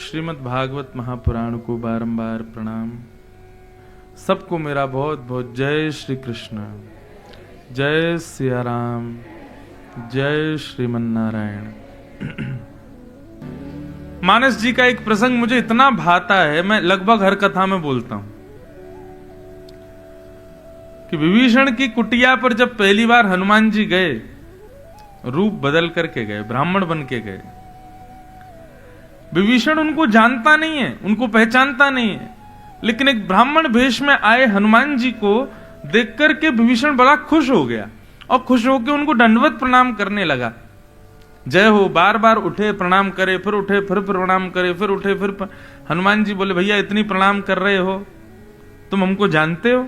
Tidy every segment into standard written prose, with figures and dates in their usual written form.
श्रीमद् भागवत महापुराण को बारंबार प्रणाम। सबको मेरा बहुत बहुत जय श्री कृष्ण, जय सिया राम, जय श्रीमन नारायण। मानस जी का एक प्रसंग मुझे इतना भाता है, मैं लगभग हर कथा में बोलता हूं कि विभीषण की कुटिया पर जब पहली बार हनुमान जी गए, रूप बदल करके गए, ब्राह्मण बन के गए। विभीषण उनको जानता नहीं है, उनको पहचानता नहीं है, लेकिन एक ब्राह्मण वेश में आए हनुमान जी को देख करके विभीषण बड़ा खुश हो गया और खुश होकर उनको दंडवत प्रणाम करने लगा। जय हो, बार बार उठे प्रणाम करे, फिर उठे फिर प्रणाम करे, फिर उठे फिर हनुमान जी बोले, भैया इतनी प्रणाम कर रहे हो, तुम हमको जानते हो?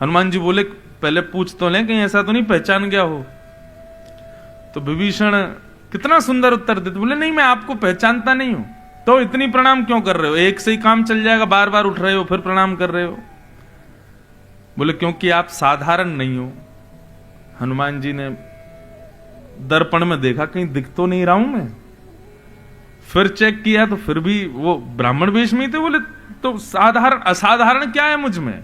हनुमान जी बोले, पहले पूछ तो लें कहीं ऐसा तो नहीं पहचान गया हो। तो विभीषण कितना सुंदर उत्तर देते, बोले नहीं मैं आपको पहचानता नहीं हूं, तो इतनी प्रणाम क्यों कर रहे हो? एक से ही काम चल जाएगा, बार बार उठ रहे हो फिर प्रणाम कर रहे हो। बोले क्योंकि आप साधारण नहीं हो। हनुमान जी ने दर्पण में देखा, कहीं दिख तो नहीं रहा हूं मैं। फिर चेक किया तो फिर भी वो ब्राह्मण वेश में थे। बोले तो साधारण असाधारण क्या है मुझ में?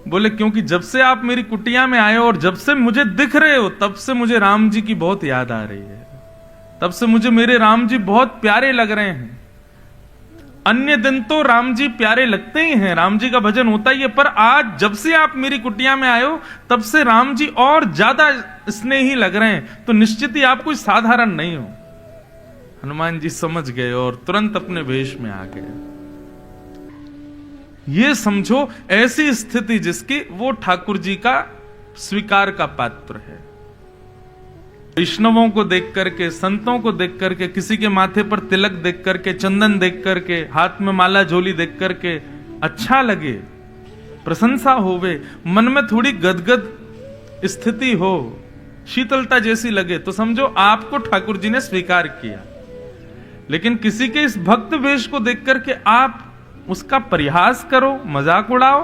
बोले क्योंकि जब से आप मेरी कुटिया में आए और जब से मुझे दिख रहे हो, तब से मुझे राम जी की बहुत याद आ रही है, तब से मुझे मेरे राम जी बहुत प्यारे लग रहे हैं। अन्य दिन तो राम जी प्यारे लगते ही हैं, राम जी का भजन होता ही है, पर आज जब से आप मेरी कुटिया में आए हो, तब से राम जी और ज्यादा स्नेही लग रहे हैं, तो निश्चित ही आप कोई साधारण नहीं हो। हनुमान जी समझ गए और तुरंत अपने वेश में आ गए। ये समझो ऐसी स्थिति जिसकी वो ठाकुर जी का स्वीकार का पात्र है। वैष्णवों को देख करके, संतों को देख करके, किसी के माथे पर तिलक देख करके, चंदन देख करके, हाथ में माला झोली देख करके अच्छा लगे, प्रशंसा होवे, मन में थोड़ी गदगद स्थिति हो, शीतलता जैसी लगे, तो समझो आपको ठाकुर जी ने स्वीकार किया। लेकिन किसी के इस भक्त वेश को देख करके आप उसका परिहास करो, मजाक उड़ाओ,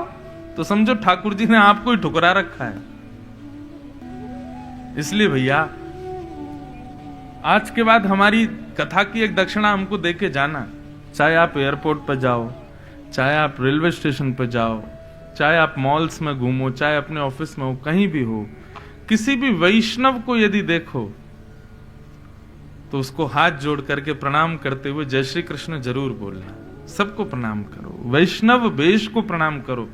तो समझो ठाकुर जी ने आपको ही ठुकरा रखा है। इसलिए भैया आज के बाद हमारी कथा की एक दक्षिणा हमको देके जाना। चाहे आप एयरपोर्ट पर जाओ, चाहे आप रेलवे स्टेशन पर जाओ, चाहे आप मॉल्स में घूमो, चाहे अपने ऑफिस में हो, कहीं भी हो, किसी भी वैष्णव को यदि देखो तो उसको हाथ जोड़ करके प्रणाम करते हुए जय श्री कृष्ण जरूर बोलना। सबको प्रणाम करो, वैष्णव वेश को प्रणाम करो।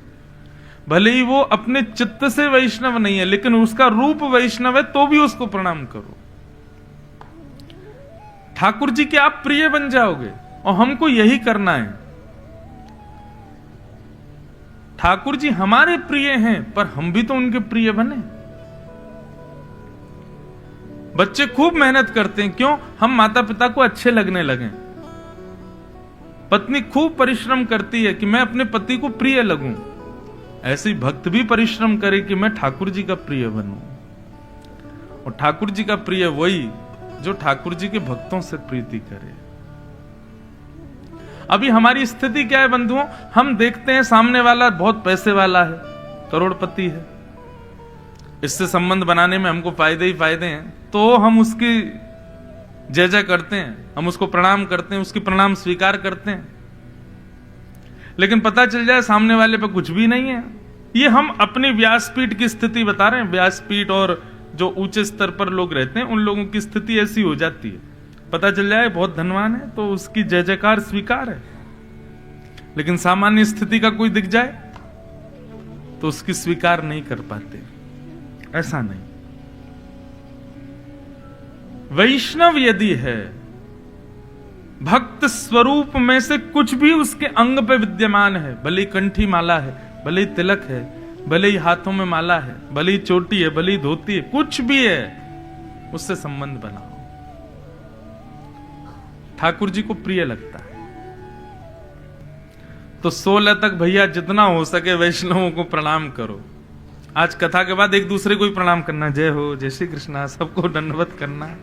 भले ही वो अपने चित्त से वैष्णव नहीं है, लेकिन उसका रूप वैष्णव है, तो भी उसको प्रणाम करो। ठाकुर जी के आप प्रिय बन जाओगे और हमको यही करना है। ठाकुर जी हमारे प्रिय हैं, पर हम भी तो उनके प्रिय बने। बच्चे खूब मेहनत करते हैं, क्यों? हम माता पिता को अच्छे लगने लगे। पत्नी खूब परिश्रम करती है कि मैं अपने पति को प्रिय लगूं। ऐसे ही भक्त भी परिश्रम करे कि मैं ठाकुर जी का प्रिय बनूं। और ठाकुर जी का प्रिय वही जो ठाकुर जी के भक्तों से प्रीति करे। अभी हमारी स्थिति क्या है बंधुओं? हम देखते हैं सामने वाला बहुत पैसे वाला है, करोड़पति है, इससे संबंध बनाने में हमको फायदे ही फायदे हैं, तो हम उसकी जय जय करते हैं, हम उसको प्रणाम करते हैं, उसकी प्रणाम स्वीकार करते हैं। लेकिन पता चल जाए सामने वाले पे कुछ भी नहीं है। ये हम अपनी व्यासपीठ की स्थिति बता रहे हैं। व्यासपीठ और जो ऊंचे स्तर पर लोग रहते हैं, उन लोगों की स्थिति ऐसी हो जाती है, पता चल जाए बहुत धनवान है तो उसकी जय जयकार स्वीकार है, लेकिन सामान्य स्थिति का कोई दिख जाए तो उसकी स्वीकार नहीं कर पाते। ऐसा नहीं। वैष्णव यदि है, भक्त स्वरूप में से कुछ भी उसके अंग पे विद्यमान है, भले ही कंठी माला है, भले ही तिलक है, भले ही हाथों में माला है, भले ही चोटी है, भले ही धोती है, कुछ भी है, उससे संबंध बनाओ। ठाकुर जी को प्रिय लगता है। तो 16 तक भैया जितना हो सके वैष्णवों को प्रणाम करो। आज कथा के बाद एक दूसरे को ही प्रणाम करना, जय हो, जय श्री कृष्णा, सबको दंडवत करना।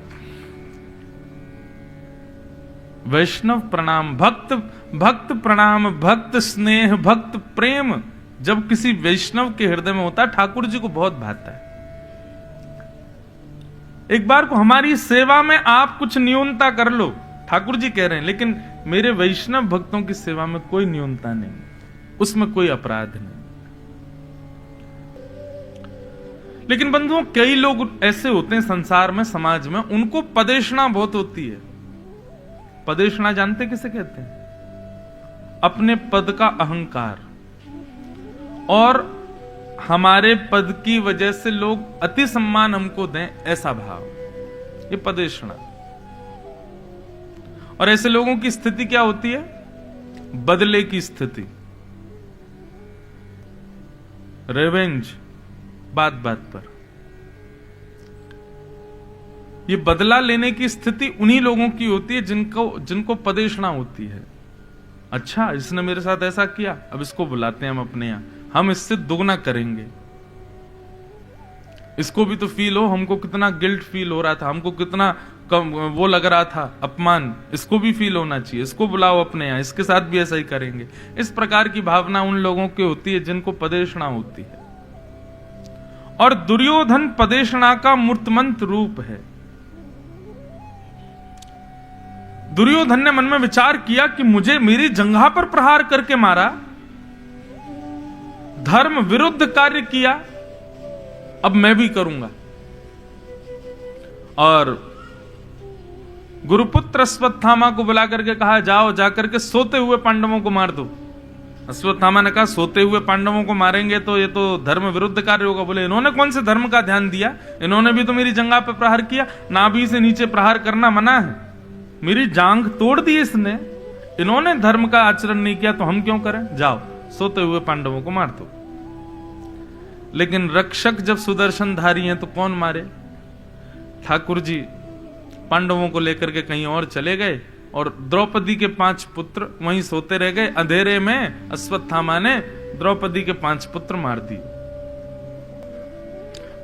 वैष्णव प्रणाम, भक्त प्रणाम, भक्त स्नेह, भक्त प्रेम जब किसी वैष्णव के हृदय में होता है, ठाकुर जी को बहुत भाता है। एक बार को हमारी सेवा में आप कुछ न्यूनता कर लो, ठाकुर जी कह रहे हैं, लेकिन मेरे वैष्णव भक्तों की सेवा में कोई न्यूनता नहीं, उसमें कोई अपराध नहीं। लेकिन बंधुओं, कई लोग ऐसे होते हैं संसार में, समाज में, उनको पदेशना बहुत होती है। पदेशना जानते किसे कहते हैं? अपने पद का अहंकार, और हमारे पद की वजह से लोग अति सम्मान हमको दें, ऐसा भाव, ये पदेशना। और ऐसे लोगों की स्थिति क्या होती है? बदले की स्थिति, रिवेंज, बात बात पर। ये बदला लेने की स्थिति उन्हीं लोगों की होती है जिनको पदेशना होती है। अच्छा, इसने मेरे साथ ऐसा किया, अब इसको बुलाते हैं हम अपने यहां, हम इससे दुगना करेंगे। इसको भी तो फील हो, हमको कितना गिल्ट फील हो रहा था, हमको कितना वो लग रहा था, अपमान, इसको भी फील होना चाहिए, इसको बुलाओ अपने यहां, इसके साथ भी ऐसा ही करेंगे। इस प्रकार की भावना उन लोगों की होती है जिनको पदेशना होती है। और दुर्योधन पदेशना का मूर्तमंत रूप है। दुर्योधन ने मन में विचार किया कि मुझे मेरी जंघा पर प्रहार करके मारा, धर्म विरुद्ध कार्य किया, अब मैं भी करूंगा। और गुरुपुत्र अश्वत्थामा को बुला करके कहा, जाओ जाकर के सोते हुए पांडवों को मार दो। अश्वत्थामा ने कहा, सोते हुए पांडवों को मारेंगे तो ये तो धर्म विरुद्ध कार्य होगा। बोले, इन्होंने कौन से धर्म का ध्यान दिया? इन्होंने भी तो मेरी जंघा पर प्रहार किया। नाभि से नीचे प्रहार करना मना है, मेरी जांघ तोड़ दी इसने। इन्होंने धर्म का आचरण नहीं किया तो हम क्यों करें? जाओ सोते हुए पांडवों को मार दो। लेकिन रक्षक जब सुदर्शनधारी हैं तो कौन मारे? ठाकुर जी पांडवों को लेकर के कहीं और चले गए और द्रौपदी के 5 पुत्र वहीं सोते रह गए। अंधेरे में अश्वत्थामा ने द्रौपदी के 5 पुत्र मार दिए।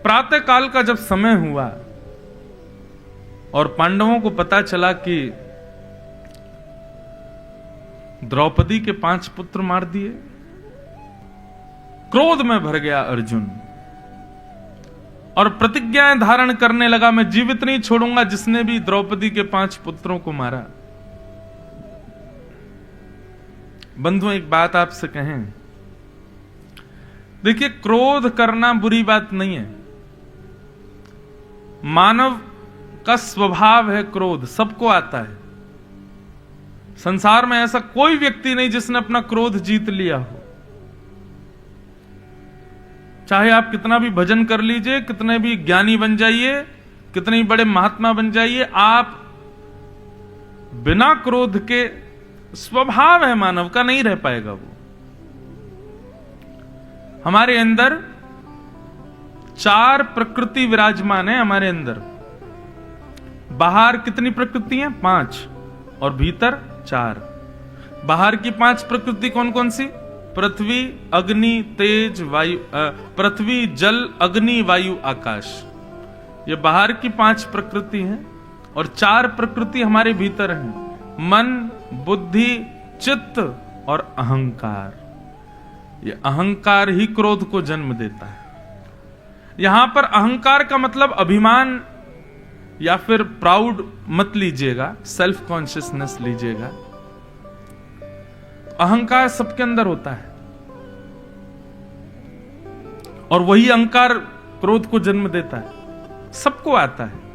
प्रातः काल का जब समय हुआ और पांडवों को पता चला कि द्रौपदी के 5 पुत्र मार दिए, क्रोध में भर गया अर्जुन और प्रतिज्ञाएं धारण करने लगा, मैं जीवित नहीं छोड़ूंगा जिसने भी द्रौपदी के 5 पुत्रों को मारा। बंधु, एक बात आपसे कहें, देखिए, क्रोध करना बुरी बात नहीं है। मानव का स्वभाव है क्रोध, सबको आता है। संसार में ऐसा कोई व्यक्ति नहीं जिसने अपना क्रोध जीत लिया हो। चाहे आप कितना भी भजन कर लीजिए, कितने भी ज्ञानी बन जाइए, कितने ही बड़े महात्मा बन जाइए, आप बिना क्रोध के, स्वभाव है मानव का, नहीं रह पाएगा वो। हमारे अंदर 4 प्रकृति विराजमान है। हमारे अंदर बाहर कितनी प्रकृति हैं? 5, और भीतर 4। बाहर की 5 प्रकृति कौन कौन सी? पृथ्वी, अग्नि, तेज, वायु, पृथ्वी, जल, अग्नि, वायु, आकाश। ये बाहर की 5 प्रकृति हैं। और 4 प्रकृति हमारे भीतर हैं, मन, बुद्धि, चित्त और अहंकार। ये अहंकार ही क्रोध को जन्म देता है। यहां पर अहंकार का मतलब अभिमान या फिर प्राउड मत लीजिएगा, सेल्फ कॉन्शियसनेस लीजिएगा। अहंकार सबके अंदर होता है और वही अहंकार क्रोध को जन्म देता है, सबको आता है।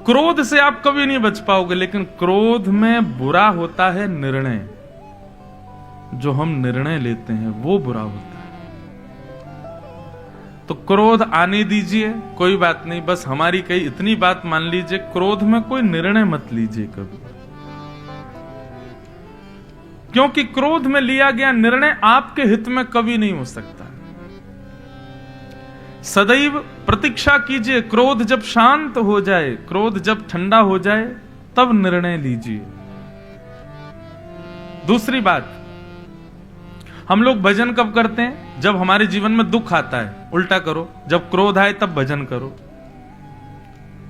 क्रोध से आप कभी नहीं बच पाओगे, लेकिन क्रोध में बुरा होता है निर्णय। जो हम निर्णय लेते हैं वो बुरा होता है। तो क्रोध आने दीजिए, कोई बात नहीं, बस हमारी कई इतनी बात मान लीजिए, क्रोध में कोई निर्णय मत लीजिए कभी, क्योंकि क्रोध में लिया गया निर्णय आपके हित में कभी नहीं हो सकता। सदैव प्रतीक्षा कीजिए, क्रोध जब शांत हो जाए, क्रोध जब ठंडा हो जाए, तब निर्णय लीजिए। दूसरी बात, हम लोग भजन कब करते हैं? जब हमारे जीवन में दुख आता है। उल्टा करो, जब क्रोध आए तब भजन करो।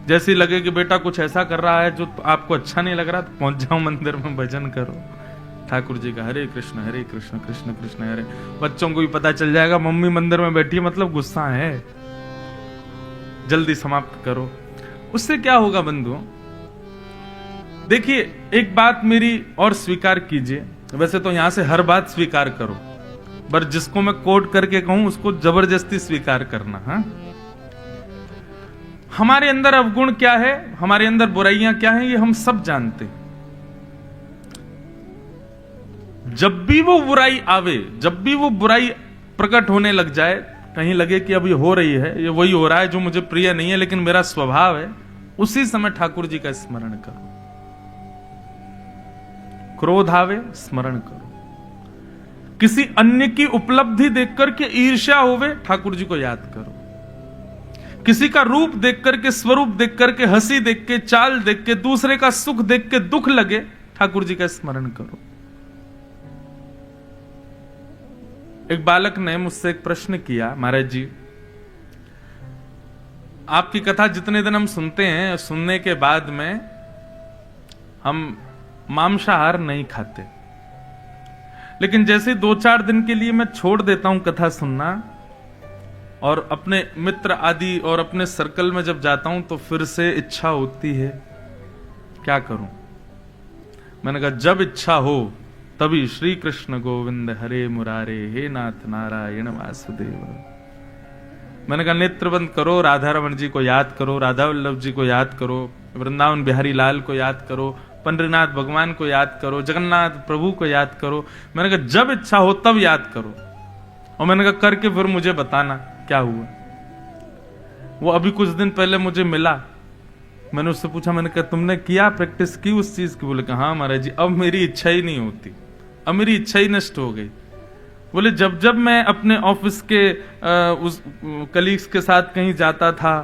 जैसे लगे कि बेटा कुछ ऐसा कर रहा है जो आपको अच्छा नहीं लग रहा, तो पहुंच जाओ मंदिर में, भजन करो ठाकुर जी का, हरे कृष्ण कृष्ण कृष्ण हरे। बच्चों को भी पता चल जाएगा मम्मी मंदिर में बैठी है, मतलब गुस्सा है, जल्दी समाप्त करो। उससे क्या होगा बंधुओं? देखिए, एक बात मेरी और स्वीकार कीजिए, वैसे तो यहां से हर बात स्वीकार करो, पर जिसको मैं कोट करके कहूं उसको जबरदस्ती स्वीकार करना। हाँ, हमारे अंदर अवगुण क्या है, हमारे अंदर बुराइयां क्या हैं, ये हम सब जानते हैं। जब भी वो बुराई आवे, जब भी वो बुराई प्रकट होने लग जाए, कहीं लगे कि अब ये हो रही है, ये वही हो रहा है जो मुझे प्रिय नहीं है लेकिन मेरा स्वभाव है, उसी समय ठाकुर जी का स्मरण करो। क्रोध आवे, स्मरण करो। किसी अन्य की उपलब्धि देखकर के ईर्ष्या होवे, ठाकुर जी को याद करो। किसी का रूप देख करके, स्वरूप देख करके, हंसी देख के, चाल देख के, दूसरे का सुख देख के दुख लगे, ठाकुर जी का स्मरण करो। एक बालक ने मुझसे एक प्रश्न किया, महाराज जी आपकी कथा जितने दिन हम सुनते हैं, सुनने के बाद में हम मांसाहार नहीं खाते, लेकिन जैसे 2-4 दिन के लिए मैं छोड़ देता हूं कथा सुनना और अपने मित्र आदि और अपने सर्कल में जब जाता हूं तो फिर से इच्छा होती है, क्या करूं? मैंने कहा जब इच्छा हो तभी श्री कृष्ण गोविंद हरे मुरारे, हे नाथ नारायण वासुदेव। मैंने कहा नेत्र बंद करो, राधा रमन जी को याद करो, राधा वल्लभ जी को याद करो, वृंदावन बिहारी लाल को याद करो, पंडरीनाथ भगवान को याद करो, जगन्नाथ प्रभु को याद करो। मैंने कहा जब इच्छा हो तब याद करो। और मैंने कहा करके फिर मुझे बताना क्या हुआ। वो अभी कुछ दिन पहले मुझे मिला, मैंने उससे पूछा, मैंने कहा तुमने किया, प्रैक्टिस की उस चीज की? बोले हाँ महाराज जी, अब मेरी इच्छा ही नहीं होती, अब मेरी इच्छा ही नष्ट हो गई। बोले जब जब मैं अपने ऑफिस के उस कलीग्स के साथ कहीं जाता था,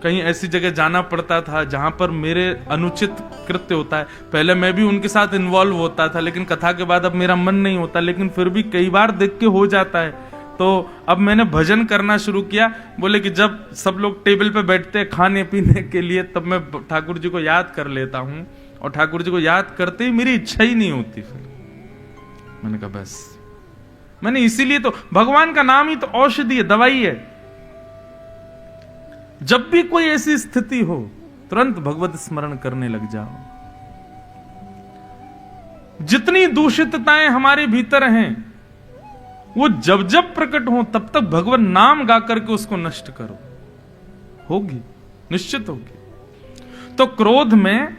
कहीं ऐसी जगह जाना पड़ता था जहां पर मेरे अनुचित कृत्य होता है, पहले मैं भी उनके साथ इन्वॉल्व होता था, लेकिन कथा के बाद अब मेरा मन नहीं होता, लेकिन फिर भी कई बार देख के हो जाता है, तो अब मैंने भजन करना शुरू किया। बोले कि जब सब लोग टेबल पे बैठते हैं खाने पीने के लिए, तब मैं ठाकुर जी को याद कर लेता हूं, और ठाकुर जी को याद करते ही मेरी इच्छा ही नहीं होती फिर। मैंने कहा बस, मैंने इसीलिए तो भगवान का नाम ही तो औषधि है, दवाई है। जब भी कोई ऐसी स्थिति हो तुरंत भगवत स्मरण करने लग जाओ। जितनी दूषितताएं हमारे भीतर हैं वो जब जब प्रकट हो तब तक भगवान नाम गा करके उसको नष्ट करो, होगी, निश्चित होगी। तो क्रोध में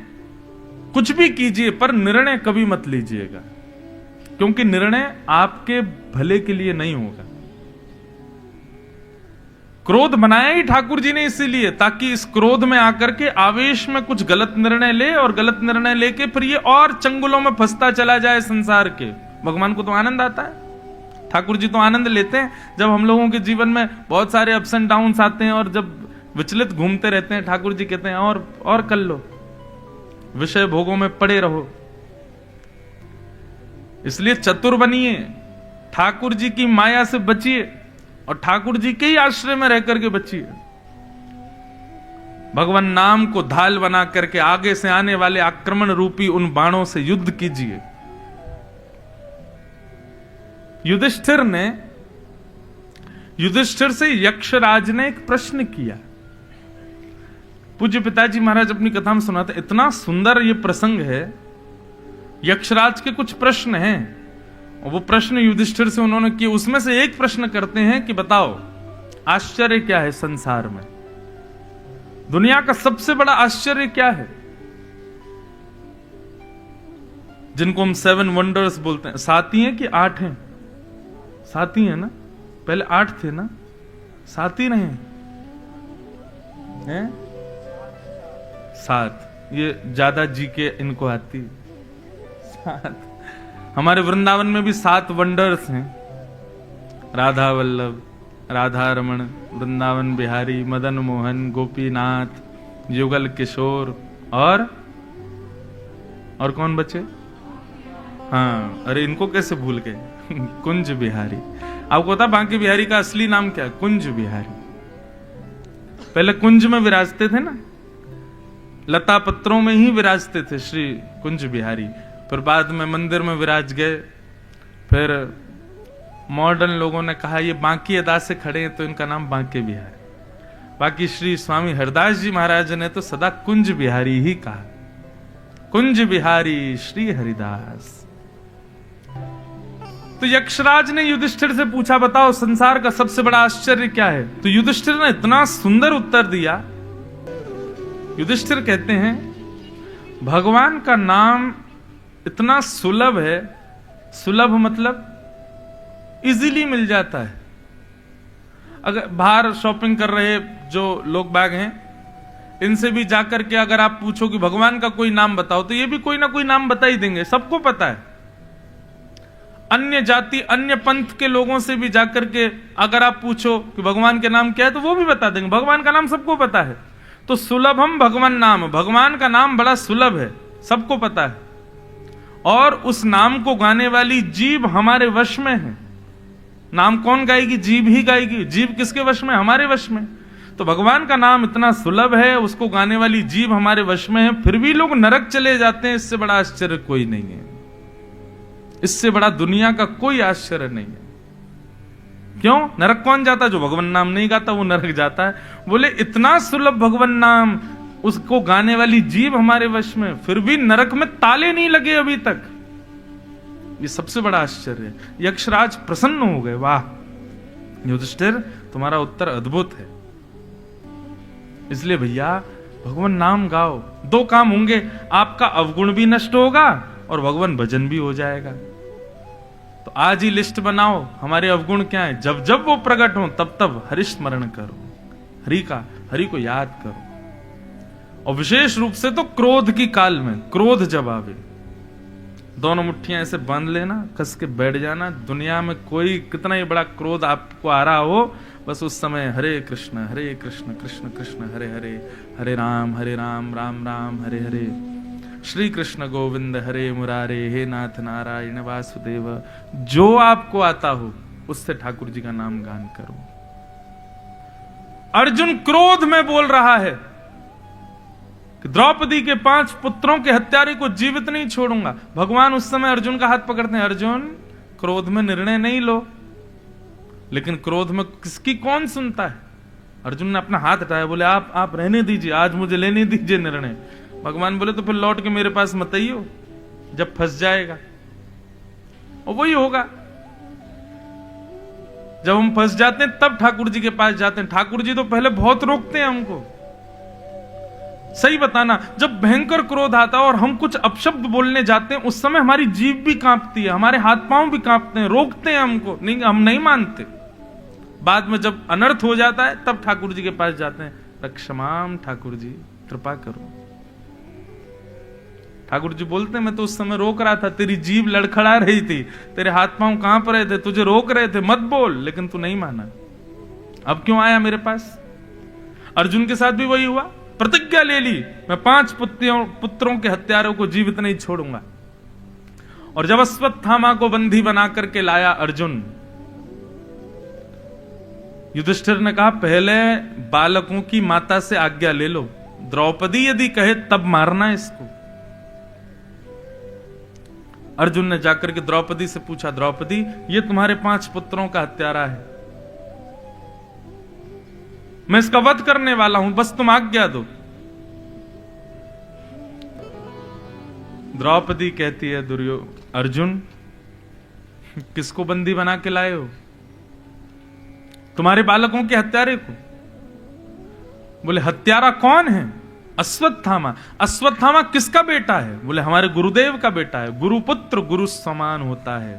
कुछ भी कीजिए पर निर्णय कभी मत लीजिएगा, क्योंकि निर्णय आपके भले के लिए नहीं होगा। क्रोध बनाया ही ठाकुर जी ने इसीलिए, ताकि इस क्रोध में आकर के आवेश में कुछ गलत निर्णय ले, और गलत निर्णय लेके फिर ये और चंगुलों में फंसता चला जाए संसार के। भगवान को तो आनंद आता है, ठाकुर जी तो आनंद लेते हैं जब हम लोगों के जीवन में बहुत सारे अप्स एंड डाउन्स आते हैं और जब विचलित घूमते रहते हैं। ठाकुर जी कहते हैं और कर लो, विषय भोगों में पड़े रहो। इसलिए चतुर बनिए, ठाकुर जी की माया से बचिए और ठाकुर जी के ही आश्रय में रह करके बचिए। भगवान नाम को ढाल बना करके आगे से आने वाले आक्रमण रूपी उन बाणों से युद्ध कीजिए। युधिष्ठिर से यक्षराज ने एक प्रश्न किया। पूज्य पिताजी महाराज अपनी कथा में सुनाते, इतना सुंदर ये प्रसंग है। यक्षराज के कुछ प्रश्न हैं और वो प्रश्न युधिष्ठिर से उन्होंने किए। उसमें से एक प्रश्न करते हैं कि बताओ आश्चर्य क्या है संसार में, दुनिया का सबसे बड़ा आश्चर्य क्या है, जिनको हम 7 वंडर्स बोलते हैं। 7 ही हैं कि 8 हैं? 7 ही है ना, पहले 8 थे ना, 7 ही नहीं हैं? 7 ये ज्यादा जी के इनको आती 7। हमारे वृंदावन में भी 7 वंडर्स हैं, राधा वल्लभ, राधा रमण, वृंदावन बिहारी, मदन मोहन, गोपीनाथ, युगल किशोर और कौन बचे? हाँ, अरे इनको कैसे भूल गए? कुंज बिहारी। आपको पता बांके बिहारी का असली नाम क्या है? कुंज बिहारी। पहले कुंज में विराजते थे ना, लता पत्रों में ही विराजते थे श्री कुंज बिहारी। फिर बाद में मंदिर में विराज गए। फिर मॉडर्न लोगों ने कहा ये बांकी अदा से खड़े हैं तो इनका नाम बांके बिहारी। बाकी श्री स्वामी हरदास जी महाराज ने तो सदा कुंज बिहारी ही कहा। कुंज बिहारी श्री हरिदास। तो यक्षराज ने युधिष्ठिर से पूछा, बताओ संसार का सबसे बड़ा आश्चर्य क्या है? तो युधिष्ठिर ने इतना सुंदर उत्तर दिया। युधिष्ठिर कहते हैं, भगवान का नाम इतना सुलभ है। सुलभ मतलब इजीली मिल जाता है। अगर बाहर शॉपिंग कर रहे जो लोग बाग हैं, इनसे भी जाकर के अगर आप पूछो कि भगवान का कोई नाम बताओ, तो ये भी कोई ना कोई नाम बता ही देंगे, सबको पता है। अन्य जाति अन्य पंथ के लोगों से भी जाकर के अगर आप पूछो कि भगवान के नाम क्या है, तो वो भी बता देंगे। भगवान का नाम सबको पता है। तो सुलभम भगवान नाम, भगवान का नाम बड़ा सुलभ है, सबको पता है। और उस नाम को गाने वाली जीभ हमारे वश में है। नाम कौन गाएगी? जीभ ही गाएगी। जीभ किसके वश में? हमारे वश में। तो भगवान का नाम इतना सुलभ है, उसको गाने वाली जीभ हमारे वश में है, फिर भी लोग नरक चले जाते हैं। इससे बड़ा आश्चर्य कोई नहीं है। इससे बड़ा दुनिया का कोई आश्चर्य नहीं है। क्यों? नरक कौन जाता? जो भगवान नाम नहीं गाता वो नरक जाता है। बोले इतना सुलभ भगवान नाम, उसको गाने वाली जीभ हमारे वश में, फिर भी नरक में ताले नहीं लगे अभी तक। ये सबसे बड़ा आश्चर्य है। यक्षराज प्रसन्न हो गए, वाह युधिष्ठिर तुम्हारा उत्तर अद्भुत है। इसलिए भैया भगवान नाम गाओ, दो काम होंगे, आपका अवगुण भी नष्ट होगा और भगवान भजन भी हो जाएगा। तो आज ही लिस्ट बनाओ, हमारे अवगुण क्या है, जब जब वो प्रकट हो तब तब हरि स्मरण करो, हरि को याद करो। और विशेष रूप से तो क्रोध की काल में, क्रोध जब आवे, दोनों मुट्ठियां ऐसे बांध लेना, कस के बैठ जाना। दुनिया में कोई कितना ही बड़ा क्रोध आपको आ रहा हो, बस उस समय हरे कृष्ण कृष्ण कृष्ण हरे हरे, हरे राम राम राम हरे हरे, श्री कृष्ण गोविंद हरे मुरारे, हे नाथ नारायण वासुदेव, जो आपको आता हो उससे ठाकुर जी का नाम गान करो। अर्जुन क्रोध में बोल रहा है कि द्रौपदी के 5 पुत्रों के हत्यारे को जीवित नहीं छोड़ूंगा। भगवान उस समय अर्जुन का हाथ पकड़ते हैं, अर्जुन क्रोध में निर्णय नहीं लो। लेकिन क्रोध में किसकी कौन सुनता है? अर्जुन ने अपना हाथ हटाया, बोले आप रहने दीजिए, आज मुझे लेने दीजिए निर्णय। भगवान बोले तो फिर लौट के मेरे पास मत आइयो, जब फंस जाएगा। और वही होगा, जब हम फंस जाते हैं तब ठाकुर जी के पास जाते हैं। ठाकुर जी तो पहले बहुत रोकते हैं हमको। सही बताना, जब भयंकर क्रोध आता है और हम कुछ अपशब्द बोलने जाते हैं, उस समय हमारी जीभ भी कांपती है, हमारे हाथ पांव भी कांपते हैं, रोकते हैं हमको, नहीं हम नहीं मानते। बाद में जब अनर्थ हो जाता है तब ठाकुर जी के पास जाते हैं, रक्षमाम ठाकुर जी कृपा करो। ठाकुर जी बोलते हैं, मैं तो उस समय रोक रहा था, तेरी जीभ लड़खड़ा रही थी, तेरे हाथ पांव कांप रहे थे, तुझे रोक रहे थे मत बोल, लेकिन तू नहीं माना। अब क्यों आया मेरे पास? अर्जुन के साथ भी वही हुआ, प्रतिज्ञा ले ली, मैं 5 पुत्रों के हत्यारों को जीवित नहीं छोड़ूंगा। और जब अश्वत्थामा को बंदी बना करके लाया अर्जुन, युधिष्ठिर ने कहा पहले बालकों की माता से आज्ञा ले लो, द्रौपदी यदि कहे तब मारना इसको। अर्जुन ने जाकर के द्रौपदी से पूछा, द्रौपदी ये तुम्हारे 5 पुत्रों का हत्यारा है, मैं इसका वध करने वाला हूं, बस तुम आज्ञा दो। द्रौपदी कहती है, अर्जुन किसको बंदी बना के लाए हो? तुम्हारे बालकों के हत्यारे को। बोले हत्यारा कौन है? अश्वत्थामा। अश्वत्थामा किसका बेटा है? बोले हमारे गुरुदेव का बेटा है। गुरुपुत्र गुरु समान होता है,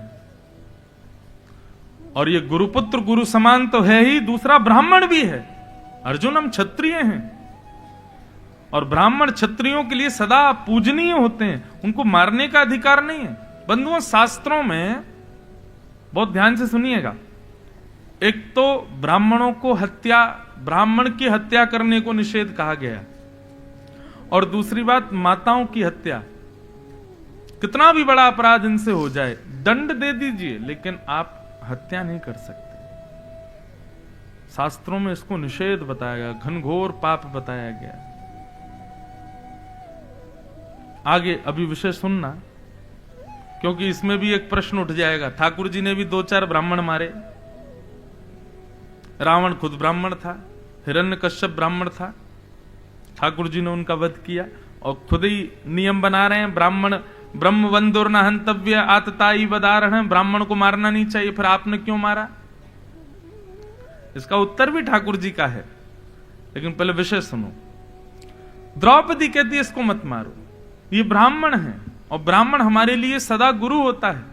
और ये गुरुपुत्र गुरु समान तो है ही, दूसरा ब्राह्मण भी है। अर्जुन हम क्षत्रिय हैं, और ब्राह्मण क्षत्रियों के लिए सदा पूजनीय होते हैं, उनको मारने का अधिकार नहीं है। बंधुओं, शास्त्रों में बहुत ध्यान से सुनिएगा, एक तो ब्राह्मणों को ब्राह्मण की हत्या करने को निषेध कहा गया, और दूसरी बात माताओं की हत्या। कितना भी बड़ा अपराध इनसे हो जाए, दंड दे दीजिए, लेकिन आप हत्या नहीं कर सकते। शास्त्रों में इसको निषेध बताया गया, घनघोर पाप बताया गया। आगे अभी विषय सुनना, क्योंकि इसमें भी एक प्रश्न उठ जाएगा। ठाकुर जी ने भी 2-4 ब्राह्मण मारे। रावण खुद ब्राह्मण था, हिरण्यकश्यप ब्राह्मण था, ठाकुर जी ने उनका वध किया। और खुद ही नियम बना रहे हैं, ब्राह्मण ब्रह्म बंधुर न हंतव्य आतताई बदारण, ब्राह्मण को मारना नहीं चाहिए, फिर आपने क्यों मारा? इसका उत्तर भी ठाकुर जी का है, लेकिन पहले विषय सुनो। द्रौपदी कहती है इसको मत मारो, ये ब्राह्मण है और ब्राह्मण हमारे लिए सदा गुरु होता है।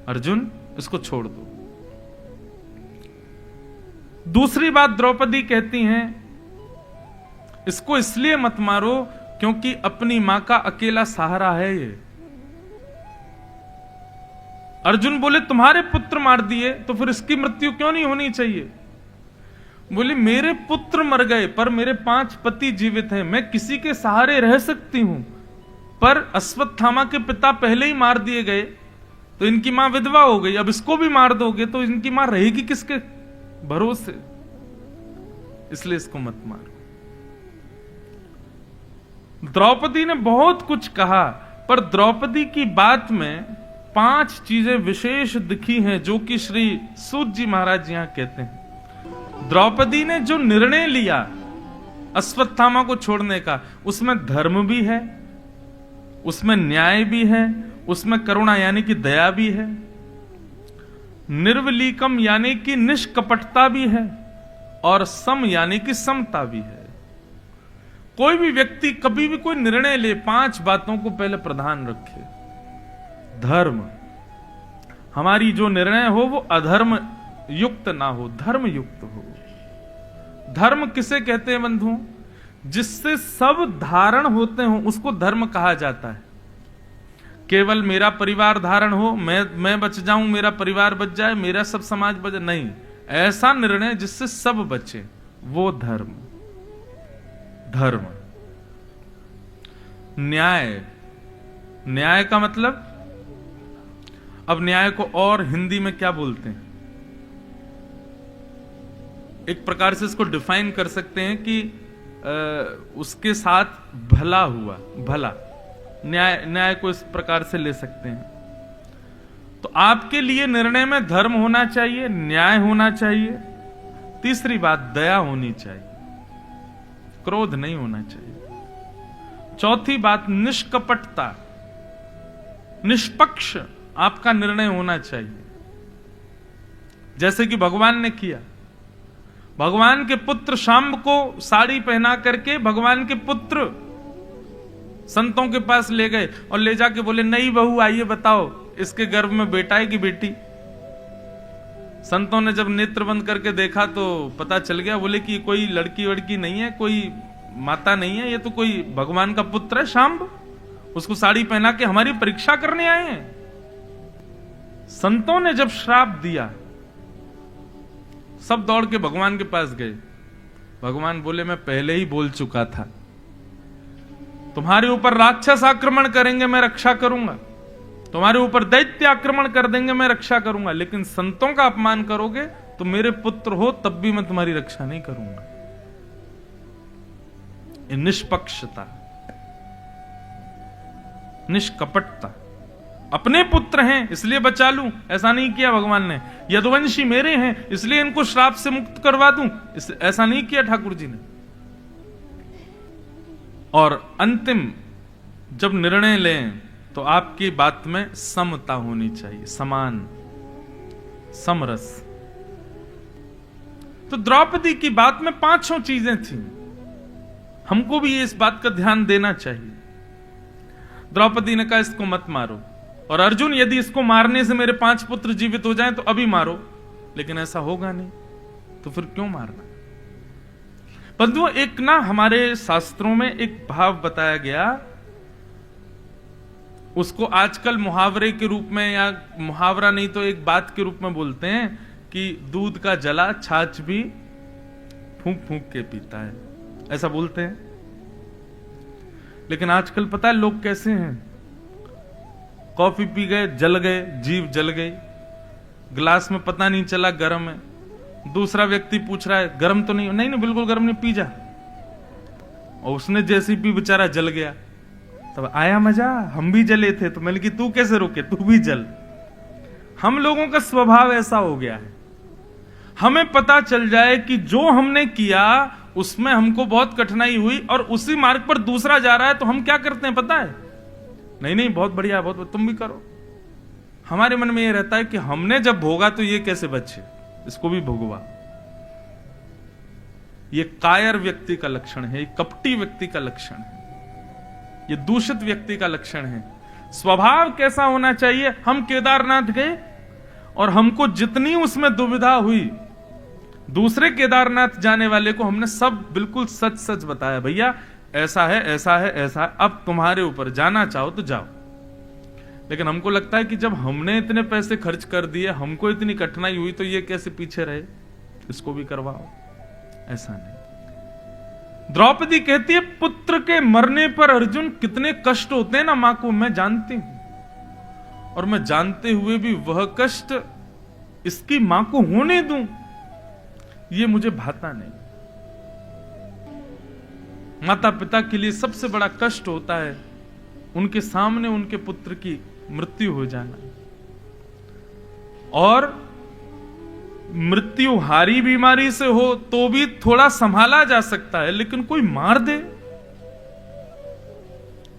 अर्जुन इसको छोड़ दो। दूसरी बात द्रौपदी कहती हैं इसको इसलिए मत मारो क्योंकि अपनी मां का अकेला सहारा है ये। अर्जुन बोले तुम्हारे पुत्र मार दिए तो फिर इसकी मृत्यु क्यों नहीं होनी चाहिए? बोले मेरे पुत्र मर गए पर मेरे 5 पति जीवित हैं, मैं किसी के सहारे रह सकती हूं, पर अश्वत्थामा के पिता पहले ही मार दिए गए तो इनकी मां विधवा हो गई, अब इसको भी मार दोगे तो इनकी मां रहेगी किसके भरोसे? इसलिए इसको मत मारो। द्रौपदी ने बहुत कुछ कहा, पर द्रौपदी की बात में 5 चीजें विशेष दिखी हैं जो कि श्री सूत जी महाराज यहां कहते हैं। द्रौपदी ने जो निर्णय लिया अश्वत्थामा को छोड़ने का, उसमें धर्म भी है, उसमें न्याय भी है, उसमें करुणा यानी कि दया भी है, निर्वलीकम यानी कि निष्कपटता भी है, और सम यानी कि समता भी है। कोई भी व्यक्ति कभी भी कोई निर्णय ले 5 बातों को पहले प्रधान रखे। धर्म, हमारी जो निर्णय हो वो अधर्म युक्त ना हो, धर्म युक्त हो। धर्म किसे कहते हैं बंधुओं? जिससे सब धारण होते हो उसको धर्म कहा जाता है। केवल मेरा परिवार धारण हो, मैं बच जाऊं, मेरा परिवार बच जाए, मेरा सब समाज बच, नहीं, ऐसा निर्णय जिससे सब बचे वो धर्म। धर्म। न्याय, न्याय का मतलब, अब न्याय को और हिंदी में क्या बोलते हैं? एक प्रकार से इसको डिफाइन कर सकते हैं कि उसके साथ भला हुआ, भला, न्याय, न्याय को इस प्रकार से ले सकते हैं। तो आपके लिए निर्णय में धर्म होना चाहिए, न्याय होना चाहिए। तीसरी बात, दया होनी चाहिए, क्रोध नहीं होना चाहिए। चौथी बात, निष्कपटता, निष्पक्ष आपका निर्णय होना चाहिए, जैसे कि भगवान ने किया। भगवान के पुत्र शाम्ब को साड़ी पहना करके भगवान के पुत्र संतों के पास ले गए और ले जाके बोले नई बहू आइए बताओ इसके गर्भ में बेटा है कि बेटी? संतों ने जब नेत्र बंद करके देखा तो पता चल गया, बोले कि कोई लड़की वड़की नहीं है, कोई माता नहीं है, ये तो कोई भगवान का पुत्र है शाम्ब, उसको साड़ी पहना के हमारी परीक्षा करने आए हैं। संतों ने जब श्राप दिया सब दौड़ के भगवान के पास गए। भगवान बोले मैं पहले ही बोल चुका था, तुम्हारे ऊपर राक्षस आक्रमण करेंगे मैं रक्षा करूंगा, तुम्हारे ऊपर दैत्य आक्रमण कर देंगे मैं रक्षा करूंगा, लेकिन संतों का अपमान करोगे तो मेरे पुत्र हो तब भी मैं तुम्हारी रक्षा नहीं करूंगा। ये निष्पक्षता, निष्कपटता। अपने पुत्र हैं इसलिए बचा लूं, ऐसा नहीं किया भगवान ने। यदुवंशी मेरे हैं इसलिए इनको श्राप से मुक्त करवा दूं, ऐसा नहीं किया ठाकुर जी ने। और अंतिम जब निर्णय लें तो आपकी बात में समता होनी चाहिए, समान, समरस। तो द्रौपदी की बात में 5 चीजें थी, हमको भी इस बात का ध्यान देना चाहिए। द्रौपदी ने कहा इसको मत मारो, और अर्जुन यदि इसको मारने से मेरे 5 पुत्र जीवित हो जाएं तो अभी मारो, लेकिन ऐसा होगा नहीं तो फिर क्यों मारना? बंधुओं, एक ना हमारे शास्त्रों में एक भाव बताया गया, उसको आजकल मुहावरे के रूप में, या मुहावरा नहीं तो एक बात के रूप में बोलते हैं कि दूध का जला छाछ भी फूंक फूंक के पीता है, ऐसा बोलते हैं। लेकिन आजकल पता है लोग कैसे हैं? कॉफी पी गए, जल गए, जीभ जल गई, गिलास में पता नहीं चला गर्म है, दूसरा व्यक्ति पूछ रहा है गर्म तो नहीं, नहीं बिल्कुल गर्म नहीं, पी जा, और उसने जैसे पी बेचारा जल गया। तब आया मजा, हम भी जले थे, तो मैंने कि तू कैसे रोके, तू भी जल। हम लोगों का स्वभाव ऐसा हो गया है, हमें पता चल जाए कि जो हमने किया उसमें हमको बहुत कठिनाई हुई और उसी मार्ग पर दूसरा जा रहा है तो हम क्या करते हैं पता है? नहीं नहीं बहुत बढ़िया, बहुत तुम भी करो। हमारे मन में यह रहता है कि हमने जब भोगा तो ये कैसे बचे, इसको भी भोगवा। ये कायर व्यक्ति का लक्षण है, ये कपटी व्यक्ति का लक्षण है, ये दूषित व्यक्ति का लक्षण है। स्वभाव कैसा होना चाहिए? हम केदारनाथ गए और हमको जितनी उसमें दुविधा हुई, दूसरे केदारनाथ जाने वाले को हमने सब बिल्कुल सच सच बताया, भैया ऐसा है ऐसा है ऐसा है, अब तुम्हारे ऊपर, जाना चाहो तो जाओ। लेकिन हमको लगता है कि जब हमने इतने पैसे खर्च कर दिए, हमको इतनी कठिनाई हुई, तो ये कैसे पीछे रहे, इसको भी करवाओ। ऐसा नहीं। द्रौपदी कहती है पुत्र के मरने पर अर्जुन कितने कष्ट होते हैं ना मां को, मैं जानती हूं, और मैं जानते हुए भी वह कष्ट इसकी मां को होने दूं, ये मुझे भाता नहीं। माता पिता के लिए सबसे बड़ा कष्ट होता है उनके सामने उनके पुत्र की मृत्यु हो जाना, और मृत्यु हारी बीमारी से हो तो भी थोड़ा संभाला जा सकता है, लेकिन कोई मार दे,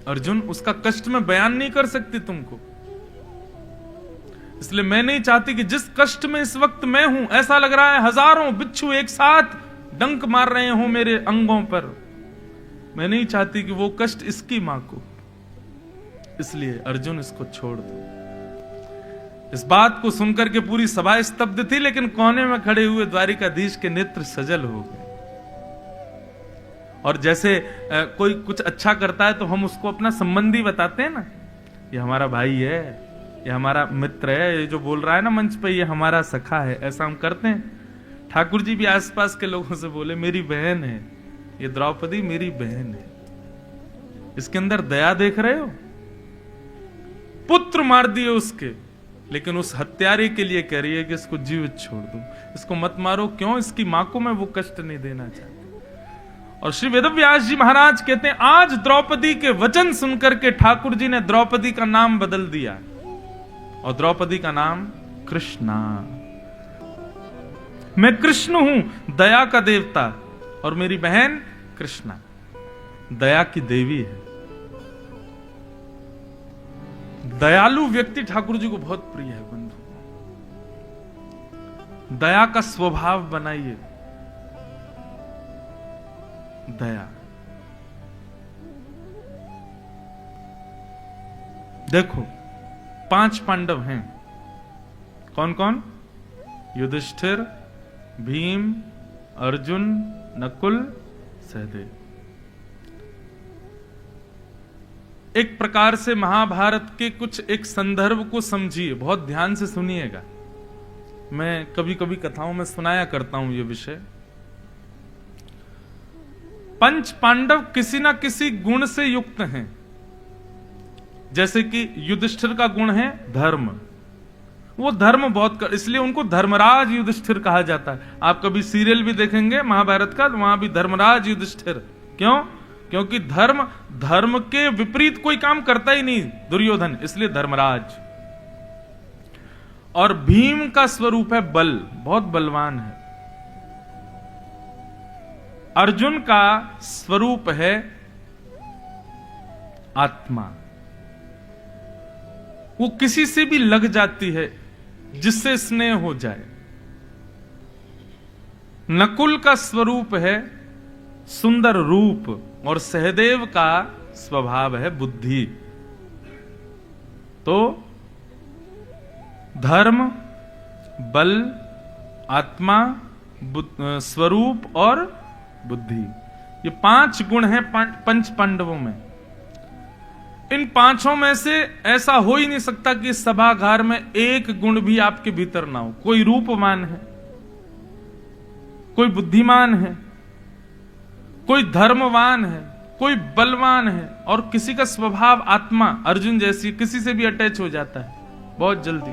अर्जुन उसका कष्ट में बयान नहीं कर सकती तुमको। इसलिए मैं नहीं चाहती कि जिस कष्ट में इस वक्त मैं हूं, ऐसा लग रहा है हजारों बिच्छू एक साथ डंक मार रहे हो मेरे अंगों पर, मैं नहीं चाहती कि वो कष्ट इसकी मां को। इसलिए अर्जुन इसको छोड़ दो। इस बात को सुनकर के पूरी सभा स्तब्ध थी, लेकिन कोने में खड़े हुए द्वारिकाधीश के नेत्र सजल हो गए। और जैसे कोई कुछ अच्छा करता है तो हम उसको अपना संबंधी बताते हैं ना, ये हमारा भाई है, ये हमारा मित्र है, ये जो बोल रहा है ना मंच पे ये हमारा सखा है, ऐसा हम करते हैं। ठाकुर जी भी आसपास के लोगों से बोले मेरी बहन है, ये द्रौपदी मेरी बहन है। इसके अंदर दया देख रहे हो? पुत्र मार दिए उसके, लेकिन उस हत्यारे के लिए कह रही है कि इसको जीवित छोड़ दूं, इसको मत मारो। क्यों? इसकी मां को मैं वो कष्ट नहीं देना चाहती। और श्री वेदव्यास जी महाराज कहते हैं आज द्रौपदी के वचन सुनकर के ठाकुर जी ने द्रौपदी का नाम बदल दिया, और द्रौपदी का नाम कृष्णा। मैं कृष्ण हूं, दया का देवता, और मेरी बहन कृष्णा दया की देवी है। दयालु व्यक्ति ठाकुर जी को बहुत प्रिय है बंधु। दया का स्वभाव बनाइए, दया। देखो 5 पांडव हैं, कौन कौन? युधिष्ठिर, भीम, अर्जुन, नकुल, सहदेव। एक प्रकार से महाभारत के कुछ एक संदर्भ को समझिए, बहुत ध्यान से सुनिएगा। मैं कभी कभी कथाओं में सुनाया करता हूं ये विषय। 5 पांडव किसी ना किसी गुण से युक्त हैं। जैसे कि युधिष्ठिर का गुण है धर्म, वो धर्म बहुत इसलिए उनको धर्मराज युधिष्ठिर कहा जाता है। आप कभी सीरियल भी देखेंगे महाभारत का, वहां भी धर्मराज युधिष्ठिर। क्यों? क्योंकि धर्म के विपरीत कोई काम करता ही नहीं दुर्योधन, इसलिए धर्मराज। और भीम का स्वरूप है बल, बहुत बलवान है। अर्जुन का स्वरूप है आत्मा, वो किसी से भी लग जाती है जिससे स्नेह हो जाए। नकुल का स्वरूप है सुंदर रूप, और सहदेव का स्वभाव है बुद्धि। तो धर्म, बल, आत्मा, स्वरूप और बुद्धि, ये 5 गुण हैं 5 पांडवों में। इन 5 में से ऐसा हो ही नहीं सकता कि सभागार में एक गुण भी आपके भीतर ना हो। कोई रूपवान है, कोई बुद्धिमान है, कोई धर्मवान है, कोई बलवान है, और किसी का स्वभाव आत्मा अर्जुन जैसी किसी से भी अटैच हो जाता है बहुत जल्दी।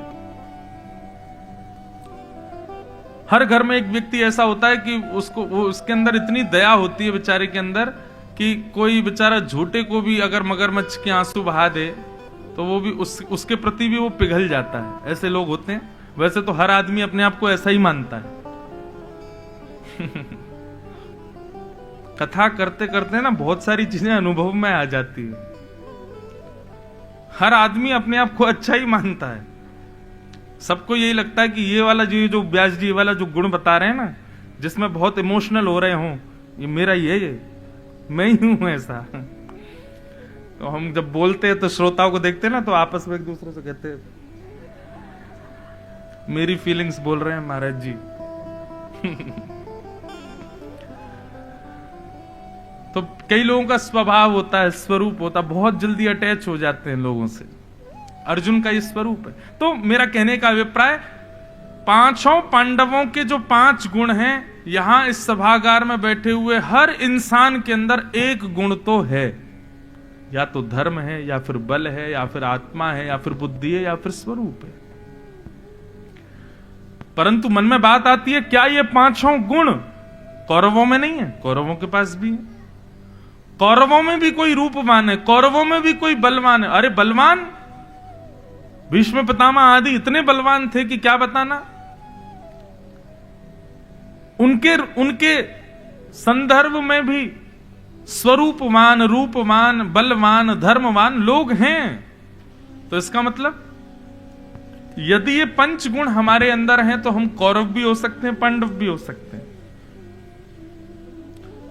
हर घर में एक व्यक्ति ऐसा होता है कि उसके अंदर इतनी दया होती है बेचारे के अंदर कि कोई बेचारा झूठे को भी अगर मगरमच्छ के आंसू बहा दे तो वो भी उसके प्रति भी वो पिघल जाता है। ऐसे लोग होते हैं। वैसे तो हर आदमी अपने आप को ऐसा ही मानता है कथा करते करते ना बहुत सारी चीजें अनुभव में आ जाती है। हर आदमी अपने आप को अच्छा ही मानता है। सबको यही लगता है कि ये वाला जो व्यास जी वाला जो गुण बता रहे हैं ना, जिसमें बहुत इमोशनल हो रहे हों, ये मेरा ये मैं ही हूं ऐसा। तो हम जब बोलते हैं तो श्रोताओं को देखते हैं ना, तो आपस में एक दूसरे से कहते हैं मेरी फीलिंग्स बोल रहे हैं महाराज जी। तो कई लोगों का स्वभाव होता है, स्वरूप होता है, बहुत जल्दी अटैच हो जाते हैं लोगों से। अर्जुन का ये स्वरूप है। तो मेरा कहने का अभिप्राय, पांचों पांडवों के जो 5 गुण हैं, यहां इस सभागार में बैठे हुए हर इंसान के अंदर एक गुण तो है। या तो धर्म है, या फिर बल है, या फिर आत्मा है, या फिर बुद्धि है, या फिर स्वरूप है। परंतु मन में बात आती है, क्या ये 5 गुण कौरवों में नहीं है? कौरवों के पास भी है। कौरवों में भी कोई रूपवान है, कौरवों में भी कोई बलवान है। अरे बलवान, भीष्म पितामह आदि इतने बलवान थे कि क्या बताना। उनके संदर्भ में भी स्वरूपवान, रूपवान, बलवान, धर्मवान लोग हैं। तो इसका मतलब यदि ये 5 गुण हमारे अंदर हैं तो हम कौरव भी हो सकते हैं, पांडव भी हो सकते हैं।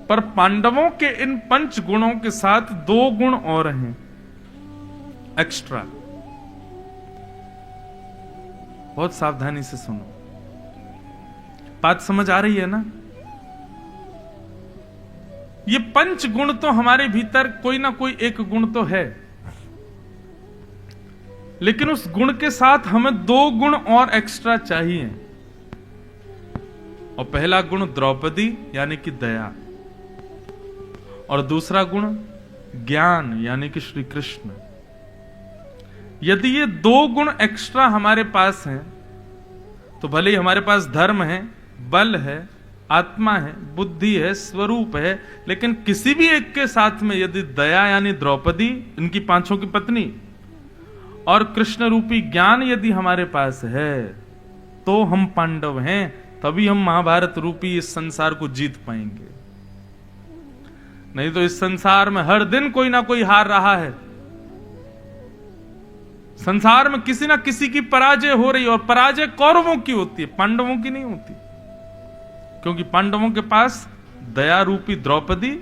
पर पांडवों के इन 5 गुणों के साथ 2 गुण और हैं एक्स्ट्रा। बहुत सावधानी से सुनो, बात समझ आ रही है ना? ये 5 गुण तो हमारे भीतर कोई ना कोई एक गुण तो है, लेकिन उस गुण के साथ हमें 2 गुण और एक्स्ट्रा चाहिए। और पहला गुण द्रौपदी यानी कि दया, और दूसरा गुण ज्ञान यानी कि श्री कृष्ण। यदि ये 2 गुण एक्स्ट्रा हमारे पास हैं, तो भले ही हमारे पास धर्म है, बल है, आत्मा है, बुद्धि है, स्वरूप है, लेकिन किसी भी एक के साथ में यदि दया यानी द्रौपदी, इनकी 5 की पत्नी, और कृष्ण रूपी ज्ञान यदि हमारे पास है, तो हम पांडव हैं। तभी हम महाभारत रूपी इस संसार को जीत पाएंगे। नहीं तो इस संसार में हर दिन कोई ना कोई हार रहा है। संसार में किसी ना किसी की पराजय हो रही है, और पराजय कौरवों की होती है, पांडवों की नहीं होती। क्योंकि पांडवों के पास दया रूपी द्रौपदी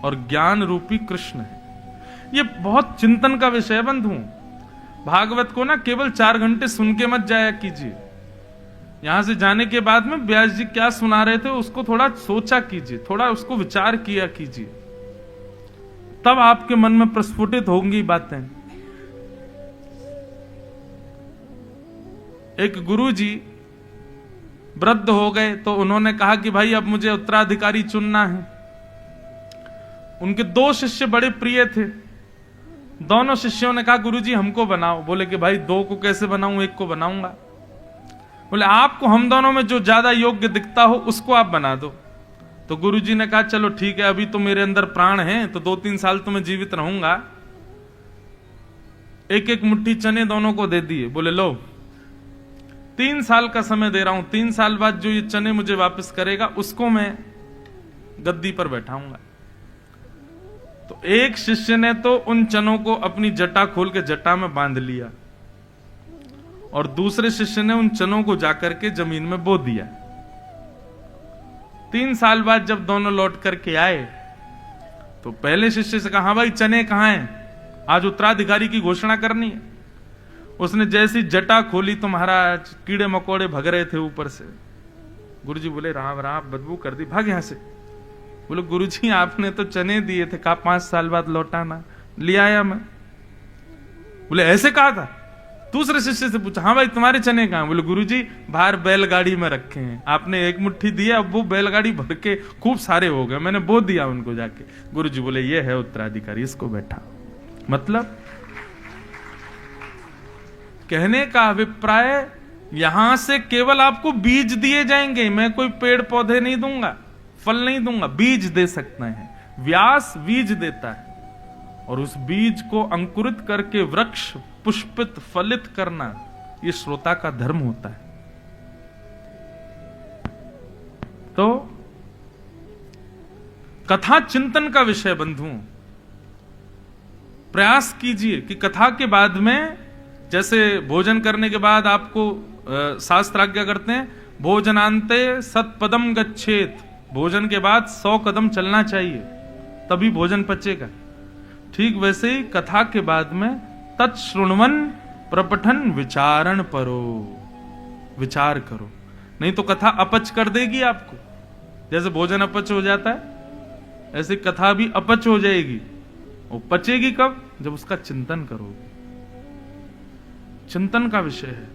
और ज्ञान रूपी कृष्ण है। ये बहुत चिंतन का विषय बंधु। भागवत को ना केवल 4 घंटे सुन के मत जाया कीजिए। यहां से जाने के बाद में व्यास जी क्या सुना रहे थे उसको थोड़ा सोचा कीजिए, थोड़ा उसको विचार किया कीजिए, तब आपके मन में प्रस्फुटित होंगी बातें। एक गुरुजी वृद्ध हो गए, तो उन्होंने कहा कि भाई अब मुझे उत्तराधिकारी चुनना है। उनके 2 शिष्य बड़े प्रिय थे। दोनों शिष्यों ने कहा गुरुजी हमको बनाओ। बोले कि भाई 2 को कैसे बनाऊं, 1 को बनाऊंगा। बोले आपको हम दोनों में जो ज्यादा योग्य दिखता हो उसको आप बना दो। तो गुरुजी ने कहा चलो ठीक है, अभी तो मेरे अंदर प्राण हैं, तो 2-3 साल तो मैं जीवित रहूंगा। 1-1 मुट्ठी चने दोनों को दे दिए। बोले लो 3 साल का समय दे रहा हूं, 3 साल बाद जो ये चने मुझे वापस करेगा उसको मैं गद्दी पर बैठाऊंगा। तो एक शिष्य ने तो उन चनों को अपनी जटा खोल के जटा में बांध लिया, और दूसरे शिष्य ने उन चनों को जाकर के जमीन में बो दिया। 3 साल बाद जब दोनों लौट करके आए, तो पहले शिष्य से कहा हाँ भाई चने कहां हैं, आज उत्तराधिकारी की घोषणा करनी है। उसने जैसी जटा खोली तो महाराज कीड़े मकोड़े भग रहे थे ऊपर से। गुरुजी बोले राम राम, बदबू कर दी, भाग यहां से। बोले गुरुजी आपने तो चने दिए थे, कहा 5 साल बाद लौटाना, ले आया मैं। बोले ऐसे कहा था। दूसरे शिष्य से पूछा हाँ भाई तुम्हारे चने कहां? बोले गुरुजी बाहर बैलगाड़ी में रखे हैं, आपने 1 मुट्ठी दिया, अब वो बैलगाड़ी भर के खूब सारे हो गए, मैंने बो दिया उनको जाके। गुरुजी बोले ये है उत्तराधिकारी, इसको बैठा। मतलब कहने का अभिप्राय, यहां से केवल आपको बीज दिए जाएंगे, मैं कोई पेड़ पौधे नहीं दूंगा, फल नहीं दूंगा, बीज दे सकते हैं। व्यास बीज देता है, और उस बीज को अंकुरित करके वृक्ष पुष्पित फलित करना, ये श्रोता का धर्म होता है। तो कथा चिंतन का विषय बंधुओं। प्रयास कीजिए कि कथा के बाद में, जैसे भोजन करने के बाद आपको शास्त्र आज्ञा करते हैं, भोजनांते सत्पदम गच्छेत, भोजन के बाद 100 कदम चलना चाहिए, तभी भोजन पचेगा। ठीक वैसे ही कथा के बाद में तत्श्रुण्वन प्रपठन विचारण परो, विचार करो, नहीं तो कथा अपच कर देगी आपको। जैसे भोजन अपच हो जाता है, ऐसे कथा भी अपच हो जाएगी। वो पचेगी कब? जब उसका चिंतन करोगे। चिंतन का विषय है।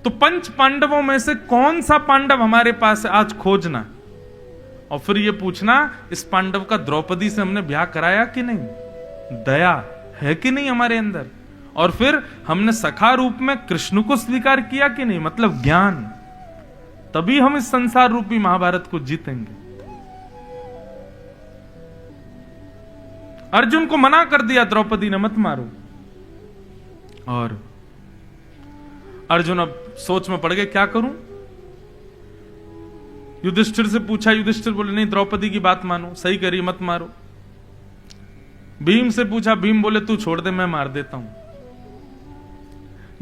तो 5 पांडवों में से कौन सा पांडव हमारे पास है, आज खोजना, और फिर ये पूछना इस पांडव का द्रौपदी से हमने ब्याह कराया कि नहीं, दया है कि नहीं हमारे अंदर, और फिर हमने सखा रूप में कृष्ण को स्वीकार किया कि नहीं, मतलब ज्ञान। तभी हम इस संसार रूपी महाभारत को जीतेंगे। अर्जुन को मना कर दिया द्रौपदी ने, मत मारो। और अर्जुन अब सोच में पड़ गए, क्या करूं। युधिष्ठिर से पूछा, युधिष्ठिर बोले नहीं, द्रौपदी की बात मानो, सही करी, मत मारो। भीम से पूछा, भीम बोले तू छोड़ दे, मैं मार देता हूं।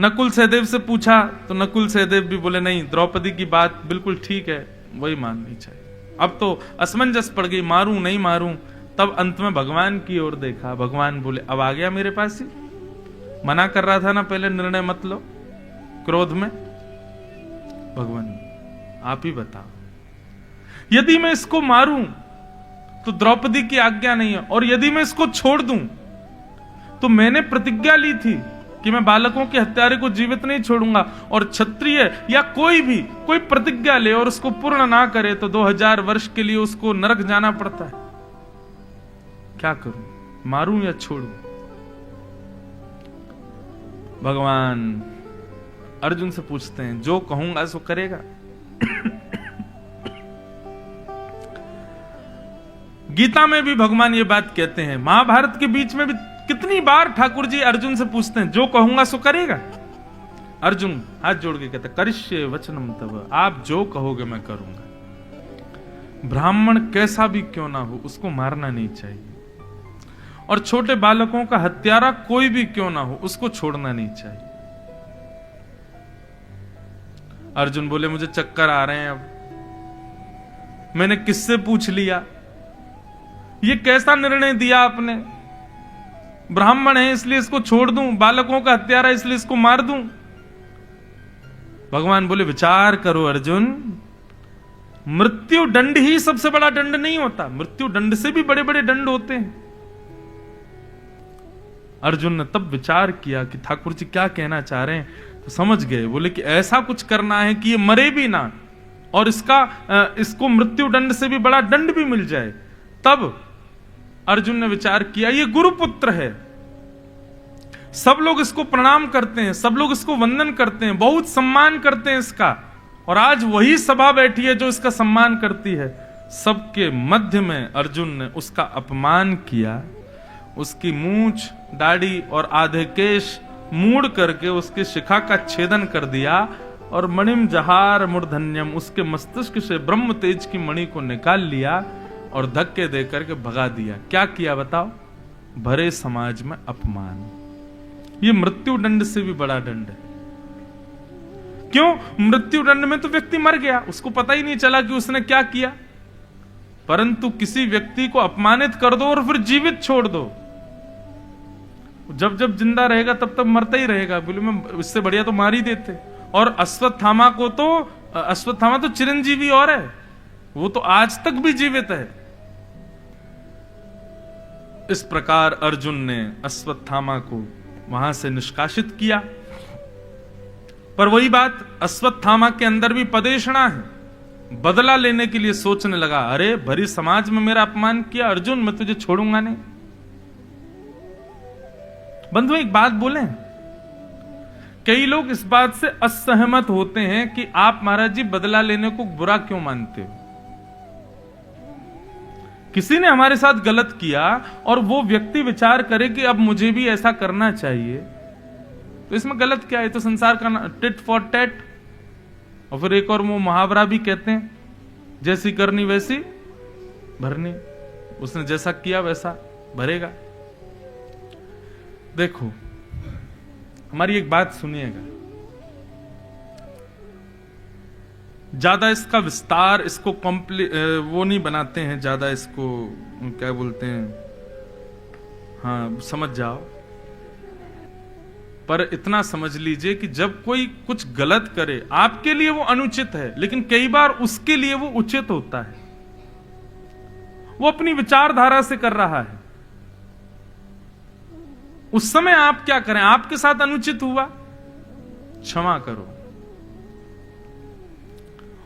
नकुल सहदेव से पूछा तो नकुल सहदेव भी बोले नहीं, द्रौपदी की बात बिल्कुल ठीक है, वही माननी चाहिए। अब तो असमंजस पड़ गई, मारूं नहीं मारूं। तब अंत में भगवान की ओर देखा, भगवान बोले अब आ गया मेरे पास ही, मना कर रहा था ना पहले, निर्णय मत लो क्रोध में। भगवान आप ही बताओ, यदि मैं इसको मारूं तो द्रौपदी की आज्ञा नहीं है, और यदि मैं इसको छोड़ दूं तो मैंने प्रतिज्ञा ली थी कि मैं बालकों के हत्यारे को जीवित नहीं छोड़ूंगा, और क्षत्रिय या कोई भी कोई प्रतिज्ञा ले और उसको पूर्ण ना करे तो 2000 वर्ष के लिए उसको नरक जाना पड़ता है। क्या करूं, मारूं या छोड़ूं? भगवान अर्जुन से पूछते हैं, जो कहूंगा सो करेगा। गीता में भी भगवान ये बात कहते हैं, महाभारत के बीच में भी कितनी बार ठाकुर जी अर्जुन से पूछते हैं, जो कहूंगा सो करेगा। अर्जुन हाथ जोड़ के कहते, करिष्ये वचनम तव, आप जो कहोगे मैं करूंगा। ब्राह्मण कैसा भी क्यों ना हो, उसको मारना नहीं चाहिए, और छोटे बालकों का हत्यारा कोई भी क्यों ना हो, उसको छोड़ना नहीं चाहिए। अर्जुन बोले मुझे चक्कर आ रहे हैं, अब मैंने किससे पूछ लिया, ये कैसा निर्णय दिया आपने। ब्राह्मण है इसलिए इसको छोड़ दूं, बालकों का हत्यारा इसलिए इसको मार दूं। भगवान बोले विचार करो अर्जुन, मृत्यु दंड ही सबसे बड़ा दंड नहीं होता, मृत्यु दंड से भी बड़े बड़े दंड होते हैं। अर्जुन ने तब विचार किया कि ठाकुर जी क्या कहना चाह रहे हैं, तो समझ गए। बोले कि ऐसा कुछ करना है कि ये मरे भी ना, और इसको मृत्यु दंड से भी बड़ा दंड भी मिल जाए। तब अर्जुन ने विचार किया, ये गुरुपुत्र है, सब लोग इसको प्रणाम करते हैं, सब लोग इसको वंदन करते हैं, बहुत सम्मान करते हैं इसका, और आज वही सभा बैठी है जो इसका सम्मान करती है। सबके मध्य में अर्जुन ने उसका अपमान किया, उसकी मूंछ, दाढ़ी और आधे केश मूड़ करके उसके शिखा का छेदन कर दिया, और मणिम जहार मूर्धन्यम, उसके मस्तिष्क से ब्रह्म तेज की मणि को निकाल लिया और धक्के दे करके भगा दिया। क्या किया बताओ? भरे समाज में अपमान। ये मृत्यु दंड से भी बड़ा दंड है। क्यों? मृत्यु दंड में तो व्यक्ति मर गया, उसको पता ही नहीं चला कि उसने क्या किया, परंतु किसी व्यक्ति को अपमानित कर दो और फिर जीवित छोड़ दो, जब जब जिंदा रहेगा तब तब मरता ही रहेगा। बोले मैं इससे बढ़िया तो मार ही देते। और अश्वत्थामा तो चिरंजीवी और है, वो तो आज तक भी जीवित है। इस प्रकार अर्जुन ने अश्वत्थामा को वहां से निष्कासित किया। पर वही बात, अश्वत्थामा के अंदर भी पदेशना है। बदला लेने के लिए सोचने लगा, अरे भरी समाज में मेरा अपमान किया अर्जुन, मैं तुझे छोड़ूंगा नहीं। बंधु एक बात बोलें, कई लोग इस बात से असहमत होते हैं कि आप महाराज जी बदला लेने को बुरा क्यों मानते हो। किसी ने हमारे साथ गलत किया और वो व्यक्ति विचार करे कि अब मुझे भी ऐसा करना चाहिए, तो इसमें गलत क्या है? तो संसार का टिट फॉर टैट। और फिर एक और वो मुहावरा भी कहते हैं, जैसी करनी वैसी भरनी, उसने जैसा किया वैसा भरेगा। देखो, हमारी एक बात सुनिएगा, ज्यादा इसका विस्तार, इसको वो नहीं बनाते हैं ज्यादा, इसको क्या बोलते हैं, हाँ समझ जाओ। पर इतना समझ लीजिए कि जब कोई कुछ गलत करे, आपके लिए वो अनुचित है, लेकिन कई बार उसके लिए वो उचित होता है। वो अपनी विचारधारा से कर रहा है, उस समय आप क्या करें? आपके साथ अनुचित हुआ, क्षमा करो।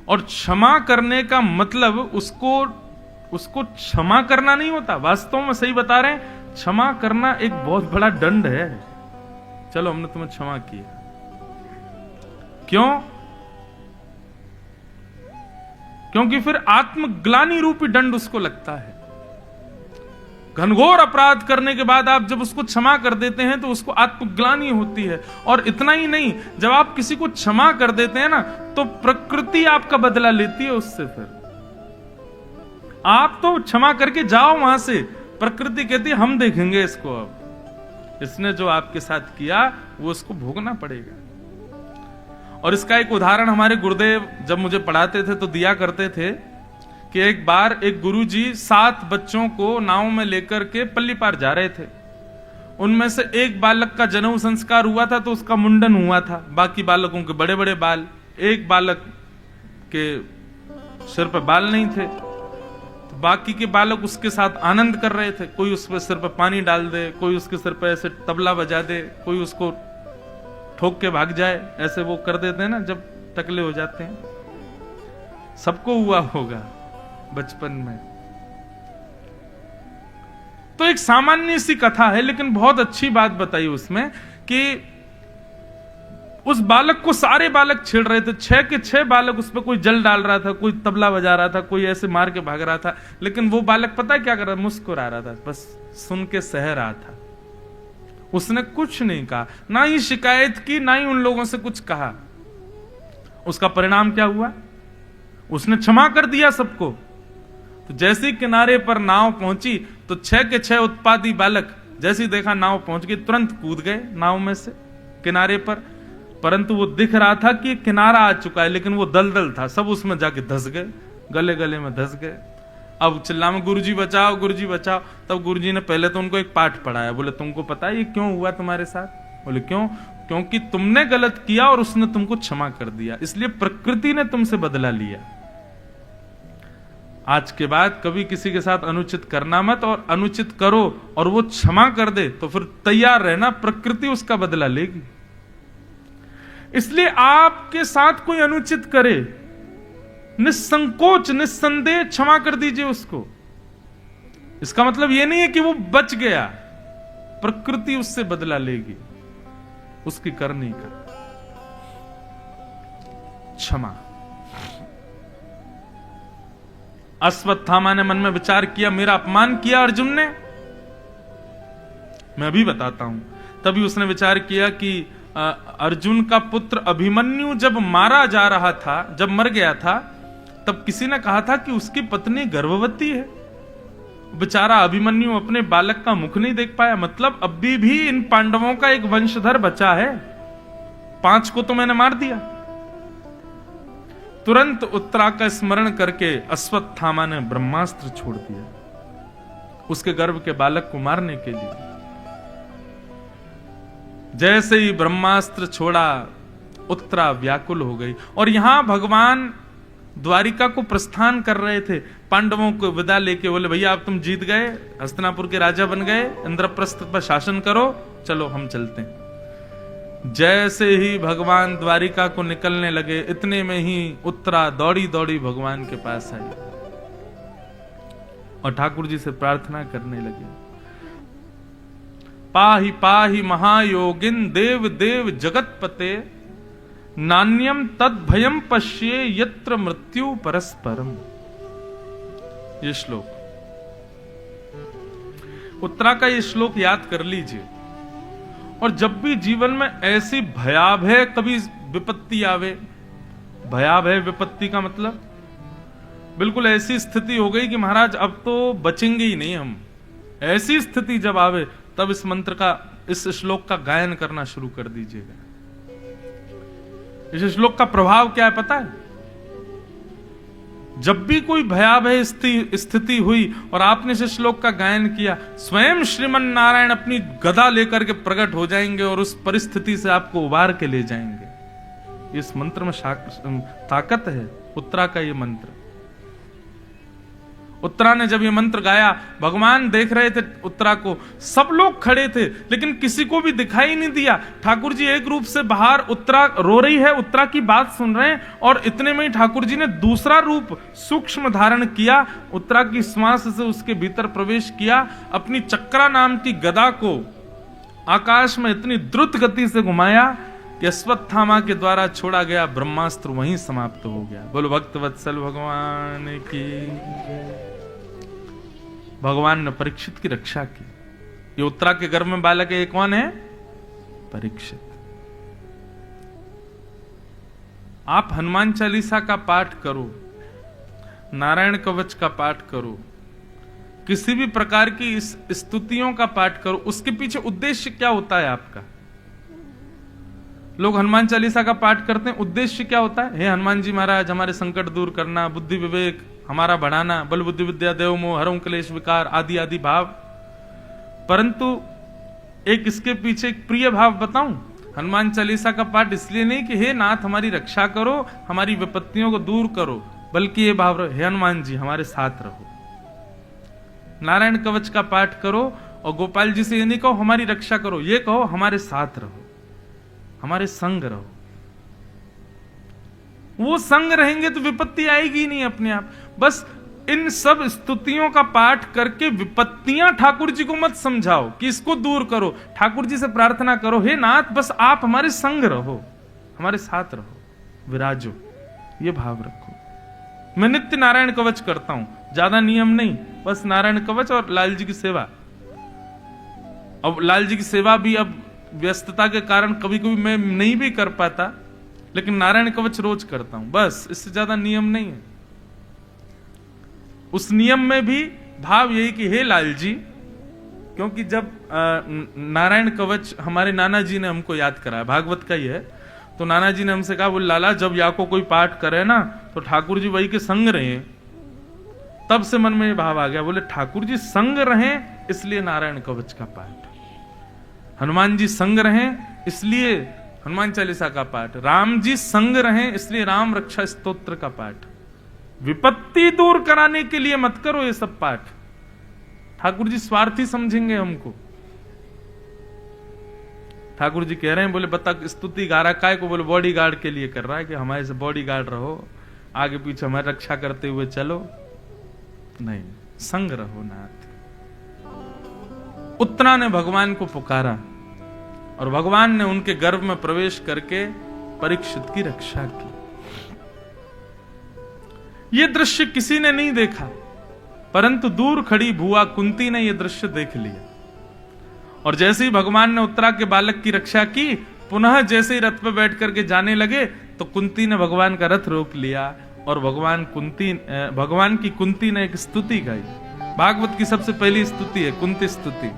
और क्षमा करने का मतलब उसको क्षमा करना नहीं होता। वास्तव में सही बता रहे हैं, क्षमा करना एक बहुत बड़ा दंड है। चलो हमने तुम्हें क्षमा किया, क्यों? क्योंकि फिर आत्मग्लानि रूपी दंड उसको लगता है। घनघोर अपराध करने के बाद आप जब उसको क्षमा कर देते हैं तो उसको आत्मग्लानि होती है। और इतना ही नहीं, जब आप किसी को क्षमा कर देते हैं ना, तो प्रकृति आपका बदला लेती है उससे। फिर आप तो क्षमा करके जाओ वहां से, प्रकृति कहती है हम देखेंगे इसको, अब इसने जो आपके साथ किया वो उसको भोगना पड़ेगा। और इसका एक उदाहरण हमारे गुरुदेव जब मुझे पढ़ाते थे तो दिया करते थे कि एक बार एक गुरुजी 7 बच्चों को नाव में लेकर के पल्ली पार जा रहे थे। उनमें से एक बालक का जनेऊ संस्कार हुआ था तो उसका मुंडन हुआ था। बाकी बालकों के बड़े बड़े बाल, एक बालक के सिर पर बाल नहीं थे, तो बाकी के बालक उसके साथ आनंद कर रहे थे। कोई उसके सिर पर पानी डाल दे, कोई उसके सिर पर ऐसे तबला बजा दे, कोई उसको ठोक के भाग जाए, ऐसे वो कर देते हैं ना जब टकले हो जाते हैं। सबको हुआ होगा बचपन में। तो एक सामान्य सी कथा है, लेकिन बहुत अच्छी बात बताई उसमें कि उस बालक को सारे बालक छेड़ रहे थे। 6 के 6 बालक उस पर, कोई जल डाल रहा था, कोई तबला बजा रहा था, कोई ऐसे मार के भाग रहा था। लेकिन वो बालक पता है क्या कर रहा था? मुस्कुरा रहा था, बस सुन के सह रहा था। उसने कुछ नहीं कहा, ना ही शिकायत की, ना ही उन लोगों से कुछ कहा। उसका परिणाम क्या हुआ? उसने क्षमा कर दिया सबको। तो जैसे ही किनारे पर नाव पहुंची तो 6 के 6 उत्पाती बालक जैसे ही देखा नाव पहुंच गई, तुरंत कूद गए नाव में से किनारे पर। परंतु वो दिख रहा था कि किनारा आ चुका है, लेकिन वो दलदल था, सब उसमें जाके धस गए, गले गले में धस गए। अब चिल्ला में गुरुजी बचाओ, गुरुजी बचाओ। तब गुरुजी ने पहले तो उनको एक पाठ पढ़ाया। बोले तुमको पता है ये क्यों हुआ तुम्हारे साथ? बोले क्यों? क्योंकि तुमने गलत किया और उसने तुमको क्षमा कर दिया, इसलिए प्रकृति ने तुमसे बदला लिया। आज के बाद कभी किसी के साथ अनुचित करना मत, और अनुचित करो और वो क्षमा कर दे तो फिर तैयार रहना, प्रकृति उसका बदला लेगी। इसलिए आपके साथ कोई अनुचित करे, निसंकोच निस्संदेह क्षमा कर दीजिए उसको। इसका मतलब यह नहीं है कि वो बच गया, प्रकृति उससे बदला लेगी उसकी करने का। क्षमा। अश्वत्थामा ने मन में विचार किया, मेरा अपमान किया अर्जुन ने, मैं अभी बताता हूं। तभी उसने विचार किया कि अर्जुन का पुत्र अभिमन्यु जब मारा जा रहा था, जब मर गया था, तब किसी ने कहा था कि उसकी पत्नी गर्भवती है। बेचारा अभिमन्यु अपने बालक का मुख नहीं देख पाया। मतलब अभी भी इन पांडवों का एक वंशधर बचा है, 5 को तो मैंने मार दिया। तुरंत उत्तरा का स्मरण करके अश्वत्थामा ने ब्रह्मास्त्र छोड़ दिया उसके गर्भ के बालक को मारने के लिए। जैसे ही ब्रह्मास्त्र छोड़ा, उत्तरा व्याकुल हो गई। और यहां भगवान द्वारिका को प्रस्थान कर रहे थे, पांडवों को विदा लेके। बोले भैया अब तुम जीत गए, हस्तिनापुर के राजा बन गए, इंद्रप्रस्थ पर शासन करो, चलो हम चलते हैं। जैसे ही भगवान द्वारिका को निकलने लगे, इतने में ही उत्तरा दौड़ी दौड़ी भगवान के पास आई और ठाकुर जी से प्रार्थना करने लगे, पाहि पाहि महायोगिन देव देव जगतपते, नान्यम तद भयम पश्ये यत्र मृत्यु परस्परम। ये श्लोक, उत्तरा का ये श्लोक याद कर लीजिए। और जब भी जीवन में ऐसी भयावह कभी विपत्ति आवे, भयावह विपत्ति का मतलब बिल्कुल ऐसी स्थिति हो गई कि महाराज अब तो बचेंगे ही नहीं हम। ऐसी स्थिति जब आवे तब इस मंत्र का, इस श्लोक का गायन करना शुरू कर दीजिएगा। इस श्लोक का प्रभाव क्या है पता है? जब भी कोई भयावह स्थिति हुई और आपने इस श्लोक का गायन किया, स्वयं श्रीमन नारायण अपनी गदा लेकर के प्रकट हो जाएंगे और उस परिस्थिति से आपको उबार के ले जाएंगे। इस मंत्र में ताकत है, उत्तरा का ये मंत्र। उत्तरा ने जब ये मंत्र गाया, भगवान देख रहे थे उत्तरा को, सब लोग खड़े थे लेकिन किसी को भी दिखाई नहीं दिया। ठाकुर जी एक रूप से बाहर, उत्तरा रो रही है, उत्तरा की बात सुन रहे हैं, और इतने में ही ठाकुर जी ने दूसरा रूप सूक्ष्म धारण किया, उत्तरा की श्वास से उसके भीतर प्रवेश किया, अपनी चक्रा नाम की गदा को आकाश में इतनी द्रुत गति से घुमाया कि अश्वत्थामा के द्वारा छोड़ा गया ब्रह्मास्त्र वहीं समाप्त हो गया। बोलो भक्त वत्सल भगवान की। भगवान ने परीक्षित की रक्षा की। ये उत्तरा के गर्भ में बालक है, कौन है? परीक्षित। आप हनुमान चालीसा का पाठ करो, नारायण कवच का पाठ करो, किसी भी प्रकार की इस स्तुतियों का पाठ करो, उसके पीछे उद्देश्य क्या होता है आपका? लोग हनुमान चालीसा का पाठ करते हैं, उद्देश्य क्या होता है? हे हनुमान जी महाराज हमारे संकट दूर करना, बुद्धि विवेक हमारा बढ़ाना, बल बुद्धि विद्या देव मोह हरऊं क्लेश विकार आदि आदि भाव। परंतु एक इसके पीछे एक प्रिय भाव बताऊं, हनुमान चालीसा का पाठ इसलिए नहीं कि हे नाथ हमारी रक्षा करो, हमारी विपत्तियों को दूर करो, बल्कि ये भाव रहो, हे हनुमान जी हमारे साथ रहो। नारायण कवच का पाठ करो और गोपाल जी से ये नहीं कहो हमारी रक्षा करो, ये कहो हमारे साथ रहो, हमारे संग रहो। वो संग रहेंगे तो विपत्ति आएगी नहीं अपने आप। बस इन सब स्तुतियों का पाठ करके विपत्तियां ठाकुर जी को मत समझाओ कि इसको दूर करो, ठाकुर जी से प्रार्थना करो, हे नाथ बस आप हमारे संग रहो, हमारे साथ रहो, विराजो, ये भाव रखो। मैं नित्य नारायण कवच करता हूं, ज्यादा नियम नहीं, बस नारायण कवच और लाल जी की सेवा। अब लाल जी की सेवा भी अब व्यस्तता के कारण कभी कभी मैं नहीं भी कर पाता, लेकिन नारायण कवच रोज करता हूं, बस इससे ज्यादा नियम नहीं है। उस नियम में भी भाव यही कि हे लाल जी, क्योंकि जब नारायण कवच हमारे नाना जी ने हमको याद कराया, भागवत का ही है, तो नाना जी ने हमसे कहा बोले लाला जब या को कोई पाठ करे ना तो ठाकुर जी वही के संग रहे। तब से मन में ये भाव आ गया, बोले ठाकुर जी संग रहे इसलिए नारायण कवच का पाठ, हनुमान जी संग रहें इसलिए हनुमान चालीसा का पाठ, राम जी संग रहें इसलिए राम रक्षा स्तोत्र का पाठ। विपत्ति दूर कराने के लिए मत करो ये सब पाठ, ठाकुर जी स्वार्थी समझेंगे हमको। ठाकुर जी कह रहे हैं, बोले बता स्तुति गा रहा काय को? बोले बॉडी गार्ड के लिए कर रहा है कि हमारे से बॉडी गार्ड रहो, आगे पीछे हमारी रक्षा करते हुए चलो। नहीं, संग रहो नाथ। उत्तरा ने भगवान को पुकारा और भगवान ने उनके गर्भ में प्रवेश करके परीक्षित की रक्षा की। यह दृश्य किसी ने नहीं देखा, परंतु दूर खड़ी भुआ कुंती ने यह दृश्य देख लिया। और जैसे ही भगवान ने उत्तरा के बालक की रक्षा की, पुनः जैसे ही रथ पर बैठ करके जाने लगे तो कुंती ने भगवान का रथ रोक लिया और भगवान की कुंती ने एक स्तुति गाई। भागवत की सबसे पहली स्तुति है कुंती स्तुति।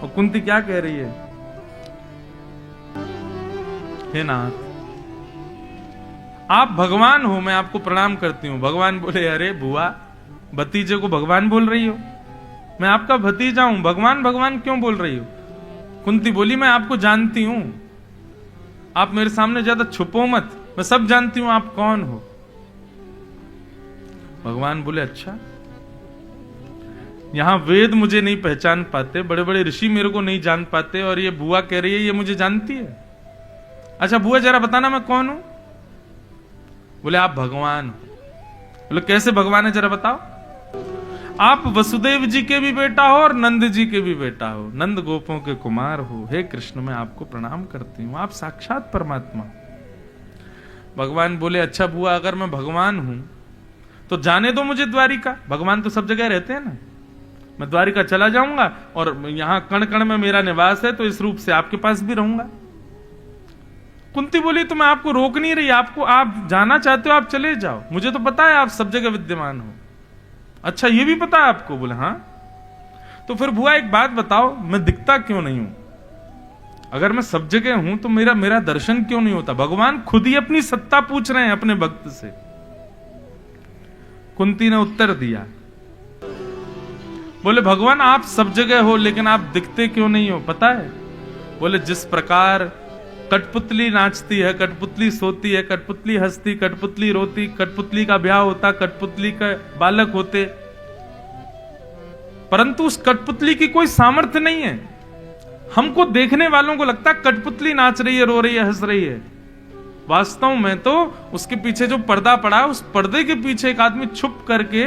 और कुंती क्या कह रही है? हे नाथ आप भगवान हो, मैं आपको प्रणाम करती हूं। भगवान बोले अरे बुआ, भतीजे को भगवान बोल रही हो? मैं आपका भतीजा हूं, भगवान भगवान क्यों बोल रही हो? कुंती बोली मैं आपको जानती हूं, आप मेरे सामने ज्यादा छुपो मत, मैं सब जानती हूं आप कौन हो। भगवान बोले अच्छा, यहां वेद मुझे नहीं पहचान पाते, बड़े बड़े ऋषि मेरे को नहीं जान पाते, और ये बुआ कह रही है ये मुझे जानती है। अच्छा बुआ जरा बताना मैं कौन हूं? बोले आप भगवान हो। बोले कैसे भगवान है जरा बताओ? आप वसुदेव जी के भी बेटा हो और नंद जी के भी बेटा हो, नंद गोपों के कुमार हो। हे कृष्ण मैं आपको प्रणाम करती हूं, आप साक्षात परमात्मा। भगवान बोले अच्छा बुआ अगर मैं भगवान हूं तो जाने दो मुझे द्वारिका, भगवान तो सब जगह रहते हैं ना, मैं द्वारिका चला जाऊंगा और यहां कण कण में मेरा निवास है, तो इस रूप से आपके पास भी रहूंगा। कुंती बोली तो मैं आपको रोक नहीं रही, आपको, आप जाना चाहते हो आप चले जाओ, मुझे तो पता है आप सब जगह विद्यमान हो। अच्छा ये भी पता है आपको? बोले हाँ। तो फिर बुआ एक बात बताओ, मैं दिखता क्यों नहीं हूं? अगर मैं सब जगह हूं तो मेरा दर्शन क्यों नहीं होता? भगवान खुद ही अपनी सत्ता पूछ रहे हैं अपने भक्त से। कुंती ने उत्तर दिया, बोले भगवान आप सब जगह हो लेकिन आप दिखते क्यों नहीं हो पता है? बोले जिस प्रकार कठपुतली नाचती है, कठपुतली सोती है, कठपुतली हंसती, कठपुतली रोती, कठपुतली का ब्याह होता, कठपुतली का बालक होते, परंतु उस कठपुतली की कोई सामर्थ्य नहीं है। हमको देखने वालों को लगता है कठपुतली नाच रही है, रो रही है, हंस रही है। वास्तव में तो उसके पीछे जो पर्दा पड़ा है, उस पर्दे के पीछे एक आदमी छुप करके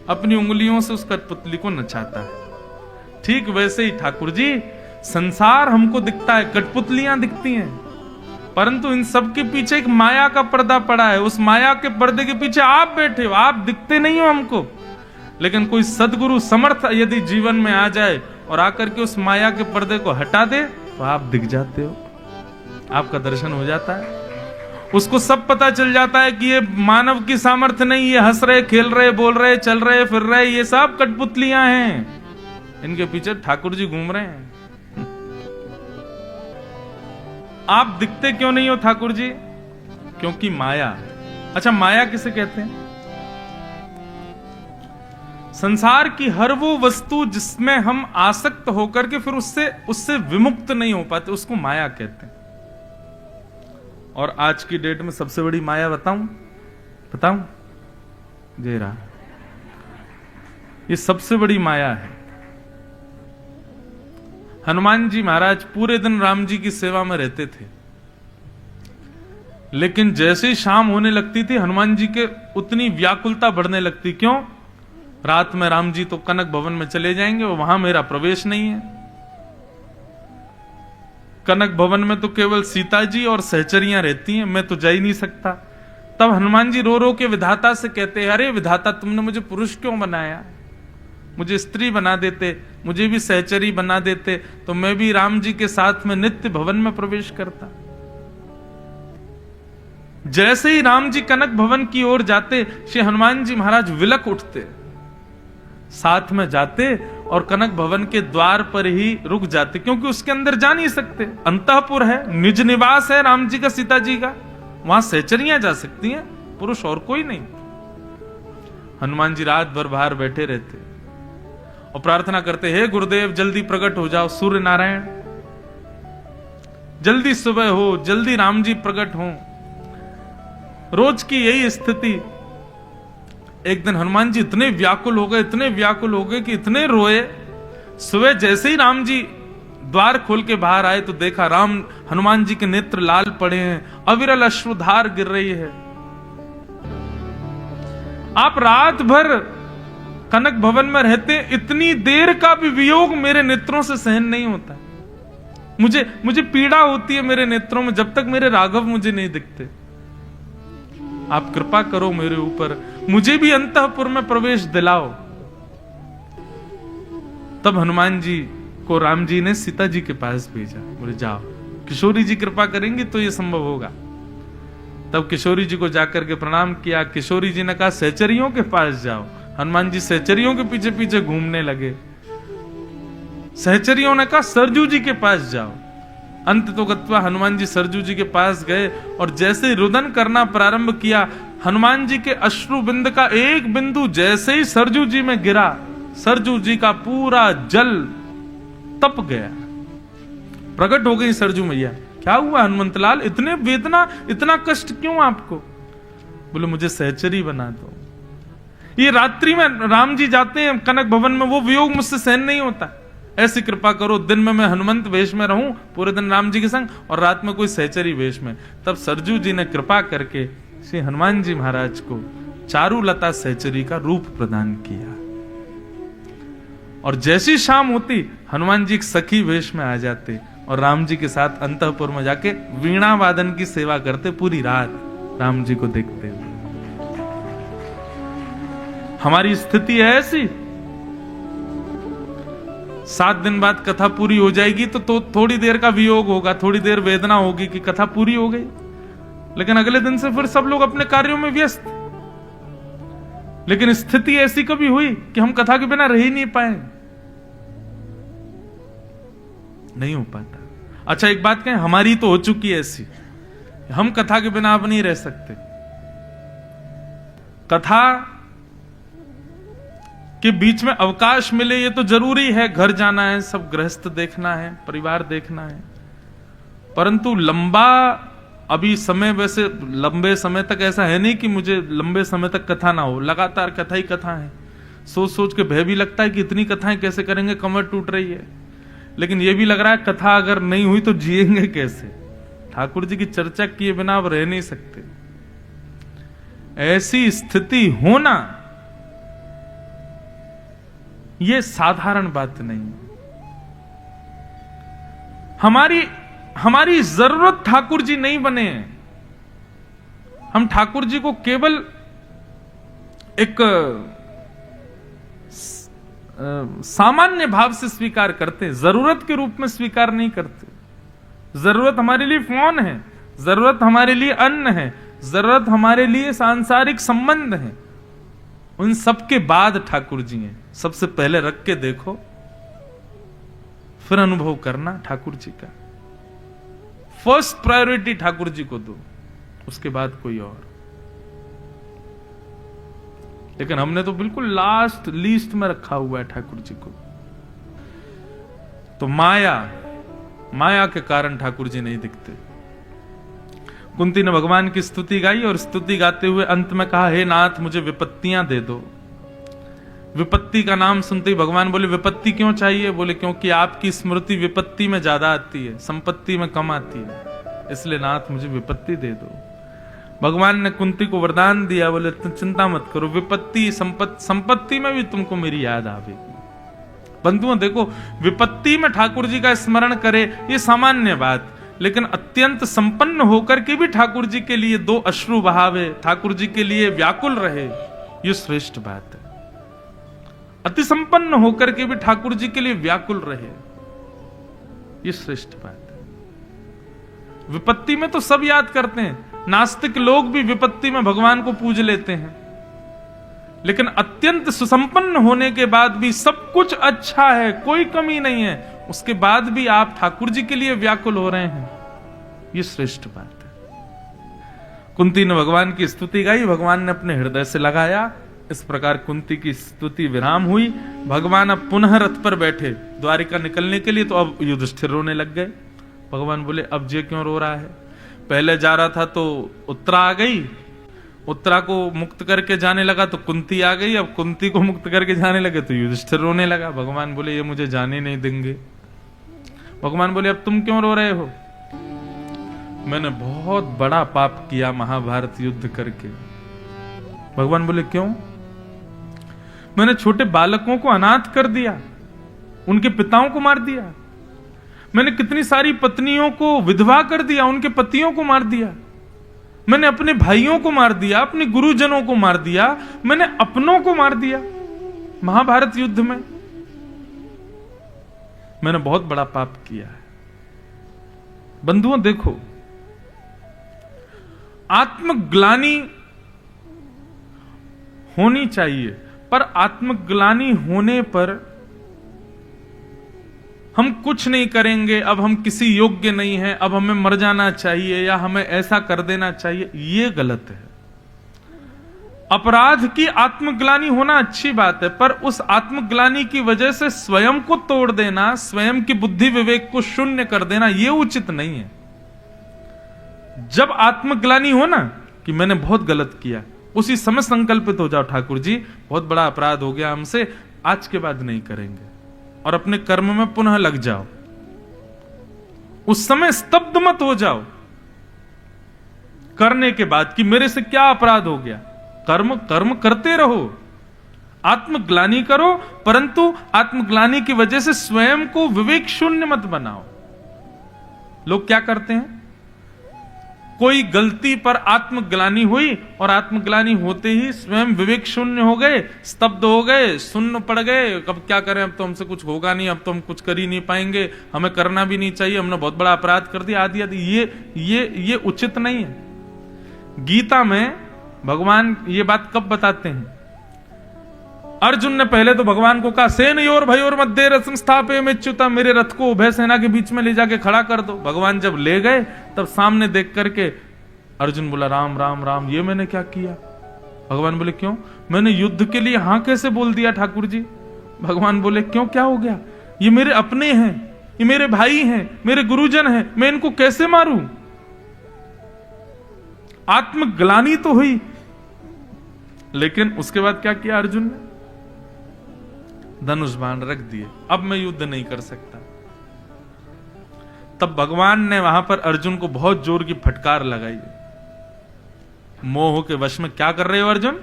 अपनी उंगलियों से उस कठपुतली को नचाता है। ठीक वैसे ही ठाकुर जी, संसार हमको दिखता है, कठपुतलियां दिखती हैं, परंतु इन सब के पीछे एक माया का पर्दा पड़ा है। उस माया के पर्दे के पीछे आप बैठे हो, आप दिखते नहीं हो हमको। लेकिन कोई सदगुरु समर्थ यदि जीवन में आ जाए और आकर के उस माया के पर्दे को हटा दे तो आप दिख जाते हो, आपका दर्शन हो जाता है। उसको सब पता चल जाता है कि ये मानव की सामर्थ्य नहीं, ये हंस रहे, खेल रहे, बोल रहे, चल रहे, फिर रहे, ये सब कठपुतलियां हैं, इनके पीछे ठाकुर जी घूम रहे हैं। आप दिखते क्यों नहीं हो ठाकुर जी? क्योंकि माया। अच्छा माया किसे कहते हैं? संसार की हर वो वस्तु जिसमें हम आसक्त होकर के फिर उससे विमुक्त नहीं हो पाते, उसको माया कहते हैं। और आज की डेट में सबसे बड़ी माया बताऊं? जे रहा, ये सबसे बड़ी माया है। हनुमान जी महाराज पूरे दिन राम जी की सेवा में रहते थे, लेकिन जैसे ही शाम होने लगती थी हनुमान जी के उतनी व्याकुलता बढ़ने लगती। क्यों? रात में राम जी तो कनक भवन में चले जाएंगे, वहां मेरा प्रवेश नहीं है। कनक भवन में तो केवल सीता जी और सहचरियां रहती हैं, मैं तो जा ही नहीं सकता। तब हनुमान जी रो रो के विधाता से कहते हैं, अरे विधाता तुमने मुझे पुरुष क्यों बनाया? मुझे स्त्री बना देते, मुझे भी सहचरी बना देते, तो मैं भी राम जी के साथ में नित्य भवन में प्रवेश करता। जैसे ही राम जी कनक भवन की ओर जाते, श्री हनुमान जी महाराज विलक उठते, साथ में जाते और कनक भवन के द्वार पर ही रुक जाते, क्योंकि उसके अंदर जा नहीं सकते। अंतःपुर है, निज निवास है राम जी का, सीता जी का, वहां सहचरियां जा सकती हैं, पुरुष और कोई नहीं। हनुमान जी रात भर बाहर बैठे रहते और प्रार्थना करते, हे गुरुदेव जल्दी प्रकट हो जाओ, सूर्य नारायण जल्दी सुबह हो, जल्दी राम जी प्रकट हो। रोज की यही स्थिति। एक दिन हनुमान जी इतने व्याकुल हो गए कि इतने रोए। सुबह जैसे ही राम जी द्वार खोल के बाहर आए तो देखा हनुमान जी के नेत्र लाल पड़े हैं, अविरल अश्रुधार गिर रही है। आप रात भर कनक भवन में रहते, इतनी देर का भी वियोग मेरे नेत्रों से सहन नहीं होता। मुझे पीड़ा होती है मेरे नेत्रों में जब तक मेरे राघव मुझे नहीं दिखते। आप कृपा करो मेरे ऊपर, मुझे भी अंतःपुर में प्रवेश दिलाओ। तब हनुमान जी को राम जी ने सीता जी के पास भेजा, बोले जाओ, किशोरी जी कृपा करेंगी तो ये संभव होगा। तब किशोरी जी को जाकर के प्रणाम किया। किशोरी जी ने कहा सहचरियों के पास जाओ। हनुमान जी सहचरियों के पीछे पीछे घूमने लगे। सहचरियों ने कहा सरजू जी के पास जाओ। अंत तो गत्वा हनुमान जी सरजू जी के पास गए और जैसे रुदन करना प्रारंभ किया, हनुमान जी के अश्रु बिंद का एक बिंदु जैसे ही सरजू जी में गिरा, सरजू जी का पूरा जल तप गया, प्रकट हो गई सरजू मैया। क्या हुआ हनुमंतलाल, इतने वेदना, इतना कष्ट क्यों आपको? बोले मुझे सहचरी बना दो। ये रात्रि में राम जी जाते हैं कनक भवन में, वो वियोग मुझसे सहन नहीं होता। ऐसी कृपा करो दिन में मैं हनुमंत वेश में रहूं पूरे दिन राम जी के संग, और रात में कोई सहचरी वेश में। तब सरजू जी ने कृपा करके श्री हनुमान जी महाराज को चारुलता सहचरी का रूप प्रदान किया। और जैसी शाम होती हनुमान जी एक सखी वेश में आ जाते और राम जी के साथ अंतःपुर में जाके वीणा वादन की सेवा करते पूरी रात राम जी को देखते हुए। हमारी स्थिति है ऐसी। 7 दिन बाद कथा पूरी हो जाएगी तो थोड़ी देर का वियोग होगा, थोड़ी देर वेदना होगी कि कथा पूरी हो गई, लेकिन अगले दिन से फिर सब लोग अपने कार्यों में व्यस्त। लेकिन स्थिति ऐसी कभी हुई कि हम कथा के बिना रह ही नहीं पाए? नहीं हो पाता। अच्छा एक बात कहें, हमारी तो हो चुकी है ऐसी, हम कथा के बिना अब नहीं रह सकते। कथा के बीच में अवकाश मिले ये तो जरूरी है, घर जाना है, सब गृहस्थ देखना है, परिवार देखना है, परंतु लंबा अभी समय, वैसे लंबे समय तक ऐसा है नहीं कि मुझे लंबे समय तक कथा ना हो, लगातार कथा ही कथा है। सोच सोच के भय भी लगता है कि इतनी कथाएं कैसे करेंगे, कमर टूट रही है। लेकिन यह भी लग रहा है कथा अगर नहीं हुई तो जिएंगे कैसे? ठाकुर जी की चर्चा किए बिना अब रह नहीं सकते। ऐसी स्थिति होना यह साधारण बात नहीं है। हमारी जरूरत ठाकुर जी नहीं बने हैं। हम ठाकुर जी को केवल एक सामान्य भाव से स्वीकार करते हैं, जरूरत के रूप में स्वीकार नहीं करते। जरूरत हमारे लिए फोन है, जरूरत हमारे लिए अन्न है, जरूरत हमारे लिए सांसारिक संबंध है। उन सब के बाद ठाकुर जी हैं। सबसे पहले रख के देखो, फिर अनुभव करना ठाकुर जी का। फर्स्ट प्रायोरिटी ठाकुर जी को दो, उसके बाद कोई और। लेकिन हमने तो बिल्कुल लीस्ट में रखा हुआ है ठाकुर जी को। तो माया के कारण ठाकुर जी नहीं दिखते। कुंती ने भगवान की स्तुति गाई और स्तुति गाते हुए अंत में कहा, हे नाथ मुझे विपत्तियां दे दो। विपत्ति का नाम सुनते ही भगवान बोले, विपत्ति क्यों चाहिए? बोले क्योंकि आपकी स्मृति विपत्ति में ज्यादा आती है, संपत्ति में कम आती है, इसलिए नाथ मुझे विपत्ति दे दो। भगवान ने कुंती को वरदान दिया, बोले तुम चिंता मत करो, विपत्ति संपत्ति में भी तुमको मेरी याद आवेगी। बंधुओं देखो, विपत्ति में ठाकुर जी का स्मरण करे ये सामान्य बात, लेकिन अत्यंत संपन्न होकर के भी ठाकुर जी के लिए 2 अश्रु बहावे, ठाकुर जी के लिए व्याकुल रहे, ये श्रेष्ठ बात है। अति संपन्न होकर के भी ठाकुर जी के लिए व्याकुल रहे, ये श्रेष्ठ बात है। विपत्ति में तो सब याद करते हैं, नास्तिक लोग भी विपत्ति में भगवान को पूज लेते हैं, लेकिन अत्यंत सुसंपन्न होने के बाद भी सब कुछ अच्छा है, कोई कमी नहीं है, उसके बाद भी आप ठाकुर जी के लिए व्याकुल हो रहे हैं, ये श्रेष्ठ बात है। कुंती ने भगवान की स्तुति गाई, भगवान ने अपने हृदय से लगाया। इस प्रकार कुंती की स्तुति विराम हुई। भगवान अब पुनः रथ पर बैठे द्वारिका निकलने के लिए, तो अब युधिष्ठिर रोने लग गए। भगवान बोले, अब ये क्यों रो रहा है? पहले जा रहा था तो उत्तरा आ गई, उत्तरा को मुक्त करके जाने लगा तो कुंती आ गई, अब कुंती को मुक्त करके जाने लगे तो युधिष्ठिर रोने लगा। भगवान बोले, ये मुझे जाने नहीं देंगे। भगवान बोले, अब तुम क्यों रो रहे हो? मैंने बहुत बड़ा पाप किया महाभारत युद्ध करके। भगवान बोले, क्यों? मैंने छोटे बालकों को अनाथ कर दिया, उनके पिताओं को मार दिया, मैंने कितनी सारी पत्नियों को विधवा कर दिया, उनके पतियों को मार दिया, मैंने अपने भाइयों को मार दिया, अपने गुरुजनों को मार दिया, मैंने अपनों को मार दिया महाभारत युद्ध में। मैंने बहुत बड़ा पाप किया है। बंधुओं देखो, आत्मग्लानि होनी चाहिए, पर आत्मग्लानि होने पर हम कुछ नहीं करेंगे, अब हम किसी योग्य नहीं हैं, अब हमें मर जाना चाहिए या हमें ऐसा कर देना चाहिए, ये गलत है। अपराध की आत्मग्लानि होना अच्छी बात है, पर उस आत्मग्लानि की वजह से स्वयं को तोड़ देना, स्वयं की बुद्धि विवेक को शून्य कर देना, यह उचित नहीं है। जब आत्मग्लानि हो ना कि मैंने बहुत गलत किया, उसी समय संकल्पित हो जाओ, ठाकुर जी बहुत बड़ा अपराध हो गया हमसे, आज के बाद नहीं करेंगे, और अपने कर्म में पुनः लग जाओ। उस समय स्तब्ध मत हो जाओ करने के बाद कि मेरे से क्या अपराध हो गया। कर्म करते रहो, आत्मग्लानि करो, परंतु आत्मग्लानि की वजह से स्वयं को विवेक शून्य मत बनाओ। लोग क्या करते हैं, कोई गलती पर आत्मग्लानि हुई और आत्मग्लानि होते ही स्वयं विवेक शून्य हो गए, स्तब्ध हो गए, सुन्न पड़ गए, अब क्या करें, अब तो हमसे कुछ होगा नहीं, अब तो हम कुछ कर ही नहीं पाएंगे, हमें करना भी नहीं चाहिए, हमने बहुत बड़ा अपराध कर दिया, आदि आदि। ये उचित नहीं है। गीता में भगवान ये बात कब बताते हैं? अर्जुन ने पहले तो भगवान को कहा, सेनयोर भयोर मध्य रथम स्थापयमेच्युता, मेरे रथ को उभय सेना के बीच में ले जाके खड़ा कर दो। भगवान जब ले गए तब सामने देख करके अर्जुन बोला, राम राम राम, ये मैंने क्या किया? भगवान बोले, क्यों? मैंने युद्ध के लिए हां कैसे बोल दिया ठाकुर जी? भगवान बोले, क्यों, क्या हो गया? ये मेरे अपने हैं, ये मेरे भाई हैं, मेरे गुरुजन हैं, मैं इनको कैसे मारूं? आत्मग्लानि तो हुई, लेकिन उसके बाद क्या किया अर्जुन ने? धनुष बाण रख दिए, अब मैं युद्ध नहीं कर सकता। तब भगवान ने वहां पर अर्जुन को बहुत जोर की फटकार लगाई। मोह के वश में क्या कर रहे हो अर्जुन?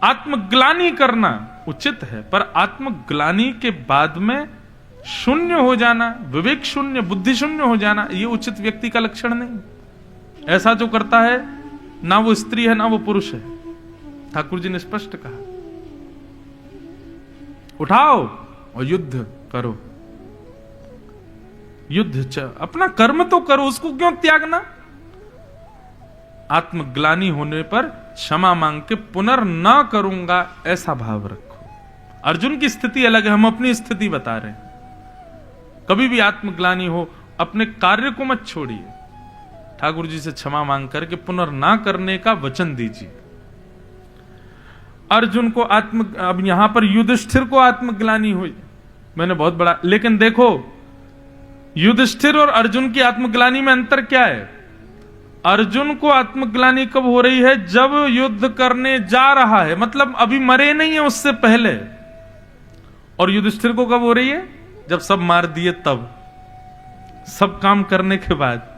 आत्मग्लानि करना उचित है, पर आत्मग्लानि के बाद में शून्य हो जाना, विवेक शून्य, बुद्धि शून्य हो जाना, यह उचित व्यक्ति का लक्षण नहीं। ऐसा जो करता है ना वो स्त्री है ना वो पुरुष है। ठाकुर जी ने स्पष्ट कहा, उठाओ और युद्ध करो। युद्ध अपना कर्म तो करो, उसको क्यों त्यागना? आत्मग्लानि होने पर क्षमा मांग के पुनर्न करूंगा, ऐसा भाव रखो। अर्जुन की स्थिति अलग है, हम अपनी स्थिति बता रहे हैं। कभी भी आत्मग्लानि हो, अपने कार्य को मत छोड़िए, ठाकुर जी से क्षमा मांग करके पुनर्न करने का वचन दीजिए। अर्जुन को अब यहां पर युधिष्ठिर को आत्मग्लानि हुई, मैंने बहुत बड़ा, लेकिन देखो युधिष्ठिर और अर्जुन की आत्मग्लानि में अंतर क्या है? अर्जुन को आत्मग्लानि कब हो रही है? जब युद्ध करने जा रहा है, मतलब अभी मरे नहीं है उससे पहले। और युधिष्ठिर को कब हो रही है? जब सब मार दिए, तब सब काम करने के बाद।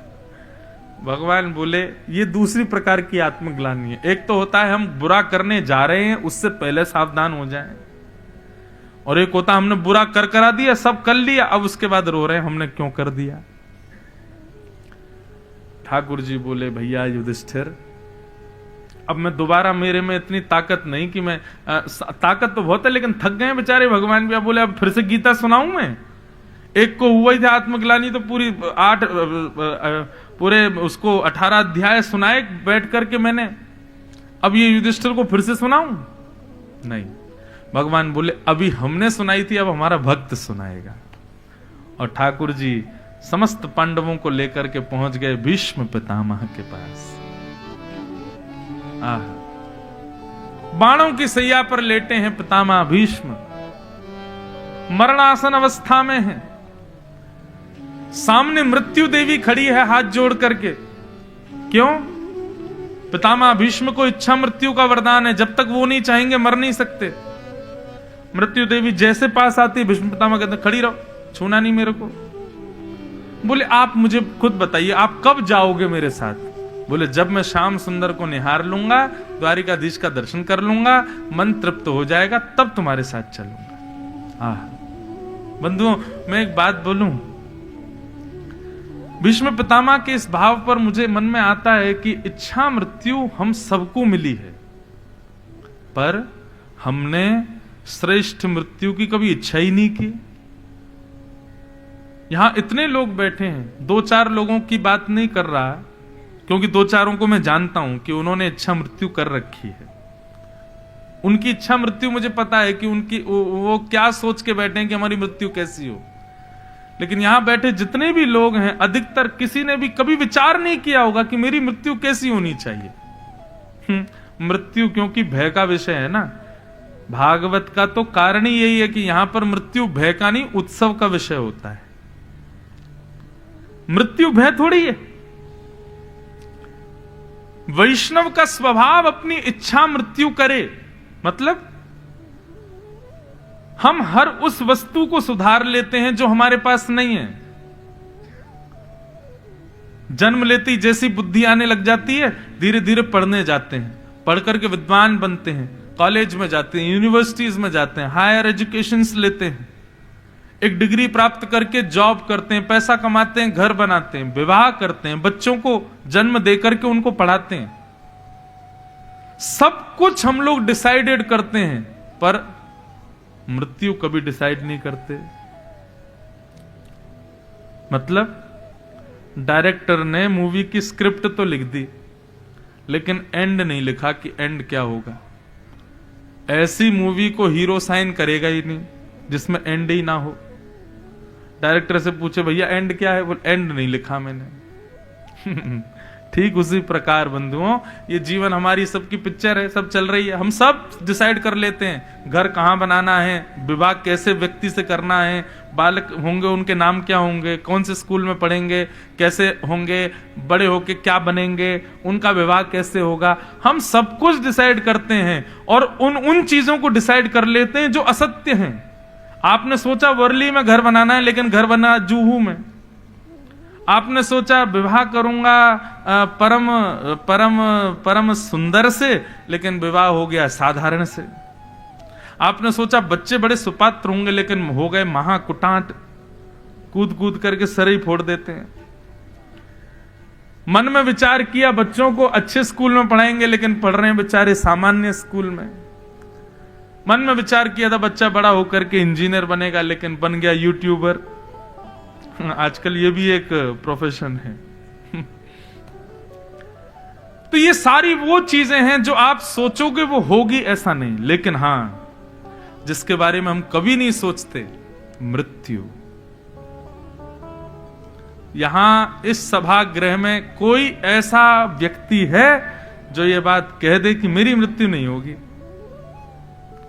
भगवान बोले ये दूसरी प्रकार की आत्मग्लानि है। एक तो होता है हम बुरा करने जा रहे हैं, उससे पहले सावधान हो जाएं, और एक होता हमने बुरा करा दिया, सब कर लिया, अब उसके बाद रो रहे हैं हमने क्यों कर दिया। ठाकुर जी बोले, भैया युधिष्ठिर, अब मैं दोबारा, मेरे में इतनी ताकत नहीं कि मैं, ताकत तो बहुत है लेकिन थक गए बेचारे भगवान भी। बोले अब फिर से गीता सुनाऊं मैं? एक को हुआ ही था आत्मग्लानि, तो पूरे उसको 18 अध्याय सुनाए बैठ करके मैंने, अब ये युधिष्ठिर को फिर से सुनाऊं? नहीं। भगवान बोले अभी हमने सुनाई थी, अब हमारा भक्त सुनाएगा। और ठाकुर जी समस्त पांडवों को लेकर के पहुंच गए भीष्म पितामह के पास। बाणों की सैया पर लेटे हैं पितामह भीष्म, मरणासन अवस्था में हैं। सामने मृत्यु देवी खड़ी है हाथ जोड़ करके। क्यों? पितामह भीष्म को इच्छा मृत्यु का वरदान है, जब तक वो नहीं चाहेंगे मर नहीं सकते। मृत्यु देवी जैसे पास आती, भीष्म पितामह कहते खड़ी रहो, छूना नहीं मेरे को। बोले आप मुझे खुद बताइए, आप कब जाओगे मेरे साथ? बोले जब मैं श्याम सुंदर को निहार लूंगा, द्वारिकाधीश का दर्शन कर लूंगा, मन तृप्त हो जाएगा, तब तुम्हारे साथ चलूंगा। बंधुओं, मैं एक बात बोलूं, भीष्म पितामह के इस भाव पर मुझे मन में आता है कि इच्छा मृत्यु हम सबको मिली है, पर हमने श्रेष्ठ मृत्यु की कभी इच्छा ही नहीं की। यहां इतने लोग बैठे हैं, 2-4 लोगों की बात नहीं कर रहा, क्योंकि 2-4 को मैं जानता हूं कि उन्होंने इच्छा मृत्यु कर रखी है। उनकी इच्छा मृत्यु मुझे पता है कि उनकी वो क्या सोच के बैठे हैं कि हमारी मृत्यु कैसी हो। लेकिन यहां बैठे जितने भी लोग हैं, अधिकतर किसी ने भी कभी विचार नहीं किया होगा कि मेरी मृत्यु कैसी होनी चाहिए। मृत्यु क्योंकि भय का विषय है ना, भागवत का तो कारण ही यही है कि यहां पर मृत्यु भय का नहीं, उत्सव का विषय होता है। मृत्यु भय थोड़ी है। वैष्णव का स्वभाव अपनी इच्छा मृत्यु करे, मतलब हम हर उस वस्तु को सुधार लेते हैं जो हमारे पास नहीं है। जन्म लेती जैसी बुद्धि आने लग जाती है, धीरे धीरे पढ़ने जाते हैं, पढ़ करके विद्वान बनते हैं, कॉलेज में जाते हैं, यूनिवर्सिटीज में जाते हैं, हायर एजुकेशंस लेते हैं। एक डिग्री प्राप्त करके जॉब करते हैं, पैसा कमाते हैं, घर बनाते हैं, विवाह करते हैं, बच्चों को जन्म देकर के उनको पढ़ाते हैं। सब कुछ हम लोग डिसाइडेड करते हैं, पर मृत्यु कभी डिसाइड नहीं करते। मतलब डायरेक्टर ने मूवी की स्क्रिप्ट तो लिख दी, लेकिन एंड नहीं लिखा कि एंड क्या होगा। ऐसी मूवी को हीरो साइन करेगा ही नहीं जिसमें एंड ही ना हो। डायरेक्टर से पूछे भैया एंड क्या है, बोल एंड नहीं लिखा मैंने। ठीक उसी प्रकार बंधुओं, ये जीवन हमारी सबकी पिक्चर है, सब चल रही है। हम सब डिसाइड कर लेते हैं घर कहां बनाना है, विवाह कैसे व्यक्ति से करना है, बालक होंगे उनके नाम क्या होंगे, कौन से स्कूल में पढ़ेंगे, कैसे होंगे, बड़े होके क्या बनेंगे, उनका विवाह कैसे होगा। हम सब कुछ डिसाइड करते हैं और उन चीजों को डिसाइड कर लेते हैं जो असत्य हैं। आपने सोचा वर्ली में घर बनाना है, लेकिन घर बना जूहू में। आपने सोचा विवाह करूंगा परम परम परम सुंदर से, लेकिन विवाह हो गया साधारण से। आपने सोचा बच्चे बड़े सुपात्र होंगे, लेकिन हो गए महाकुटांट, कूद कूद करके सर ही फोड़ देते हैं। मन में विचार किया बच्चों को अच्छे स्कूल में पढ़ाएंगे, लेकिन पढ़ रहे हैं बेचारे सामान्य स्कूल में। मन में विचार किया था बच्चा बड़ा होकर के इंजीनियर बनेगा, लेकिन बन गया यूट्यूबर। आजकल ये भी एक प्रोफेशन है। तो ये सारी वो चीजें हैं जो आप सोचोगे वो होगी, ऐसा नहीं। लेकिन हां, जिसके बारे में हम कभी नहीं सोचते, मृत्यु। यहां इस सभागृह में कोई ऐसा व्यक्ति है जो ये बात कह दे कि मेरी मृत्यु नहीं होगी।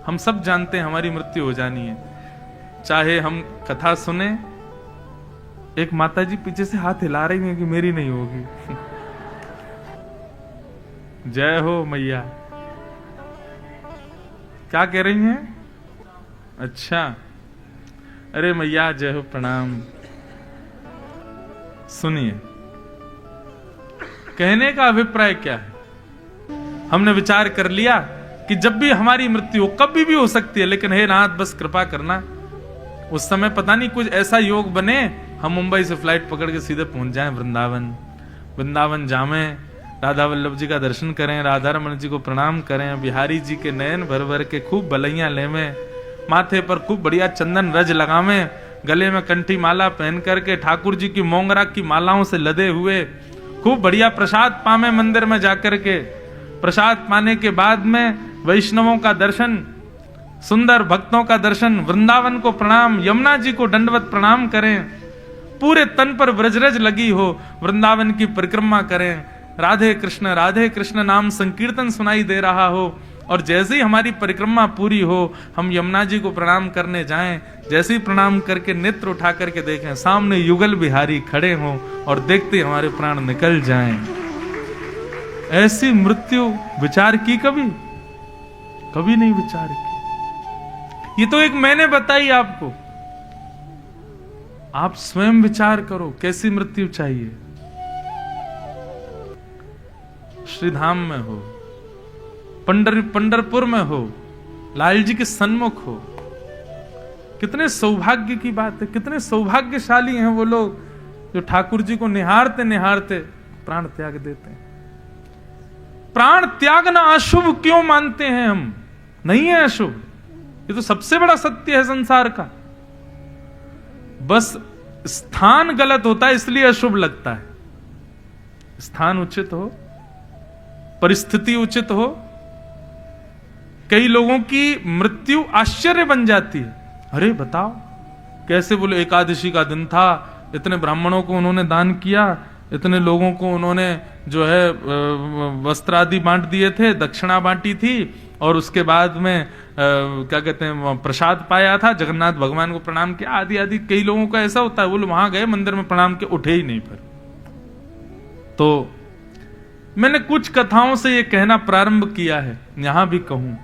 हम सब जानते हैं हमारी मृत्यु हो जानी है। चाहे हम कथा सुने, एक माताजी पीछे से हाथ हिला रही है कि मेरी नहीं होगी। जय हो मैया। क्या कह रही हैं? अच्छा, अरे मैया जय हो, प्रणाम। सुनिए, कहने का अभिप्राय क्या है। हमने विचार कर लिया कि जब भी हमारी मृत्यु हो, कभी भी हो सकती है, लेकिन हे नाथ बस कृपा करना उस समय पता नहीं कुछ ऐसा योग बने, हम मुंबई से फ्लाइट पकड़ के सीधे पहुंच जाएं वृंदावन। वृंदावन जामे, राधा वल्लभ जी का दर्शन करें, राधा रमन जी को प्रणाम करें, बिहारी जी के नयन भर भर के खूब बलैया लेवे, माथे पर खूब बढ़िया चंदन रज लगावे, गले में कंठी माला पहन करके ठाकुर जी की मोंगरा की मालाओं से लदे हुए खूब बढ़िया प्रसाद पावे मंदिर में जाकर के। प्रसाद पाने के बाद में वैष्णवों का दर्शन, सुंदर भक्तों का दर्शन, वृंदावन को प्रणाम, यमुना जी को दंडवत प्रणाम करें, पूरे तन पर व्रजरज लगी हो, वृंदावन की परिक्रमा करें, राधे कृष्ण नाम संकीर्तन सुनाई दे रहा हो, और जैसे ही हमारी परिक्रमा पूरी हो हम यमुना जी को प्रणाम करने जाएं, जैसे ही प्रणाम करके नेत्र उठा करके देखें सामने युगल बिहारी खड़े हों और देखते हमारे प्राण निकल जाएं। ऐसी मृत्यु विचार की कभी? कभी नहीं विचार की। ये तो एक मैंने बताई आपको, आप स्वयं विचार करो कैसी मृत्यु चाहिए। श्रीधाम में हो, पंढरपुर में हो, लाल जी के सन्मुख हो, कितने सौभाग्य की बात है। कितने सौभाग्यशाली हैं वो लोग जो ठाकुर जी को निहारते निहारते प्राण त्याग देते हैं। प्राण त्यागना अशुभ क्यों मानते हैं हम? नहीं है अशुभ, ये तो सबसे बड़ा सत्य है संसार का। बस स्थान गलत होता है इसलिए अशुभ लगता है। स्थान उचित हो, परिस्थिति उचित हो। कई लोगों की मृत्यु आश्चर्य बन जाती है। अरे बताओ कैसे? बोले एकादशी का दिन था, इतने ब्राह्मणों को उन्होंने दान किया, इतने लोगों को उन्होंने जो है वस्त्र आदि बांट दिए थे, दक्षिणा बांटी थी, और उसके बाद में क्या कहते हैं प्रसाद पाया था, जगन्नाथ भगवान को प्रणाम किया, आदि आदि। कई लोगों का ऐसा होता है, वो लोग वहां गए मंदिर में प्रणाम के उठे ही नहीं। फिर तो मैंने कुछ कथाओं से ये कहना प्रारंभ किया है, यहां भी कहूं,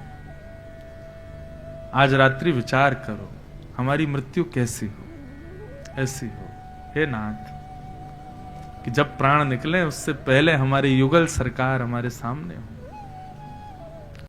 आज रात्रि विचार करो हमारी मृत्यु कैसी हो, ऐसी हो हे नाथ कि जब प्राण निकले उससे पहले हमारे युगल सरकार हमारे सामने हो।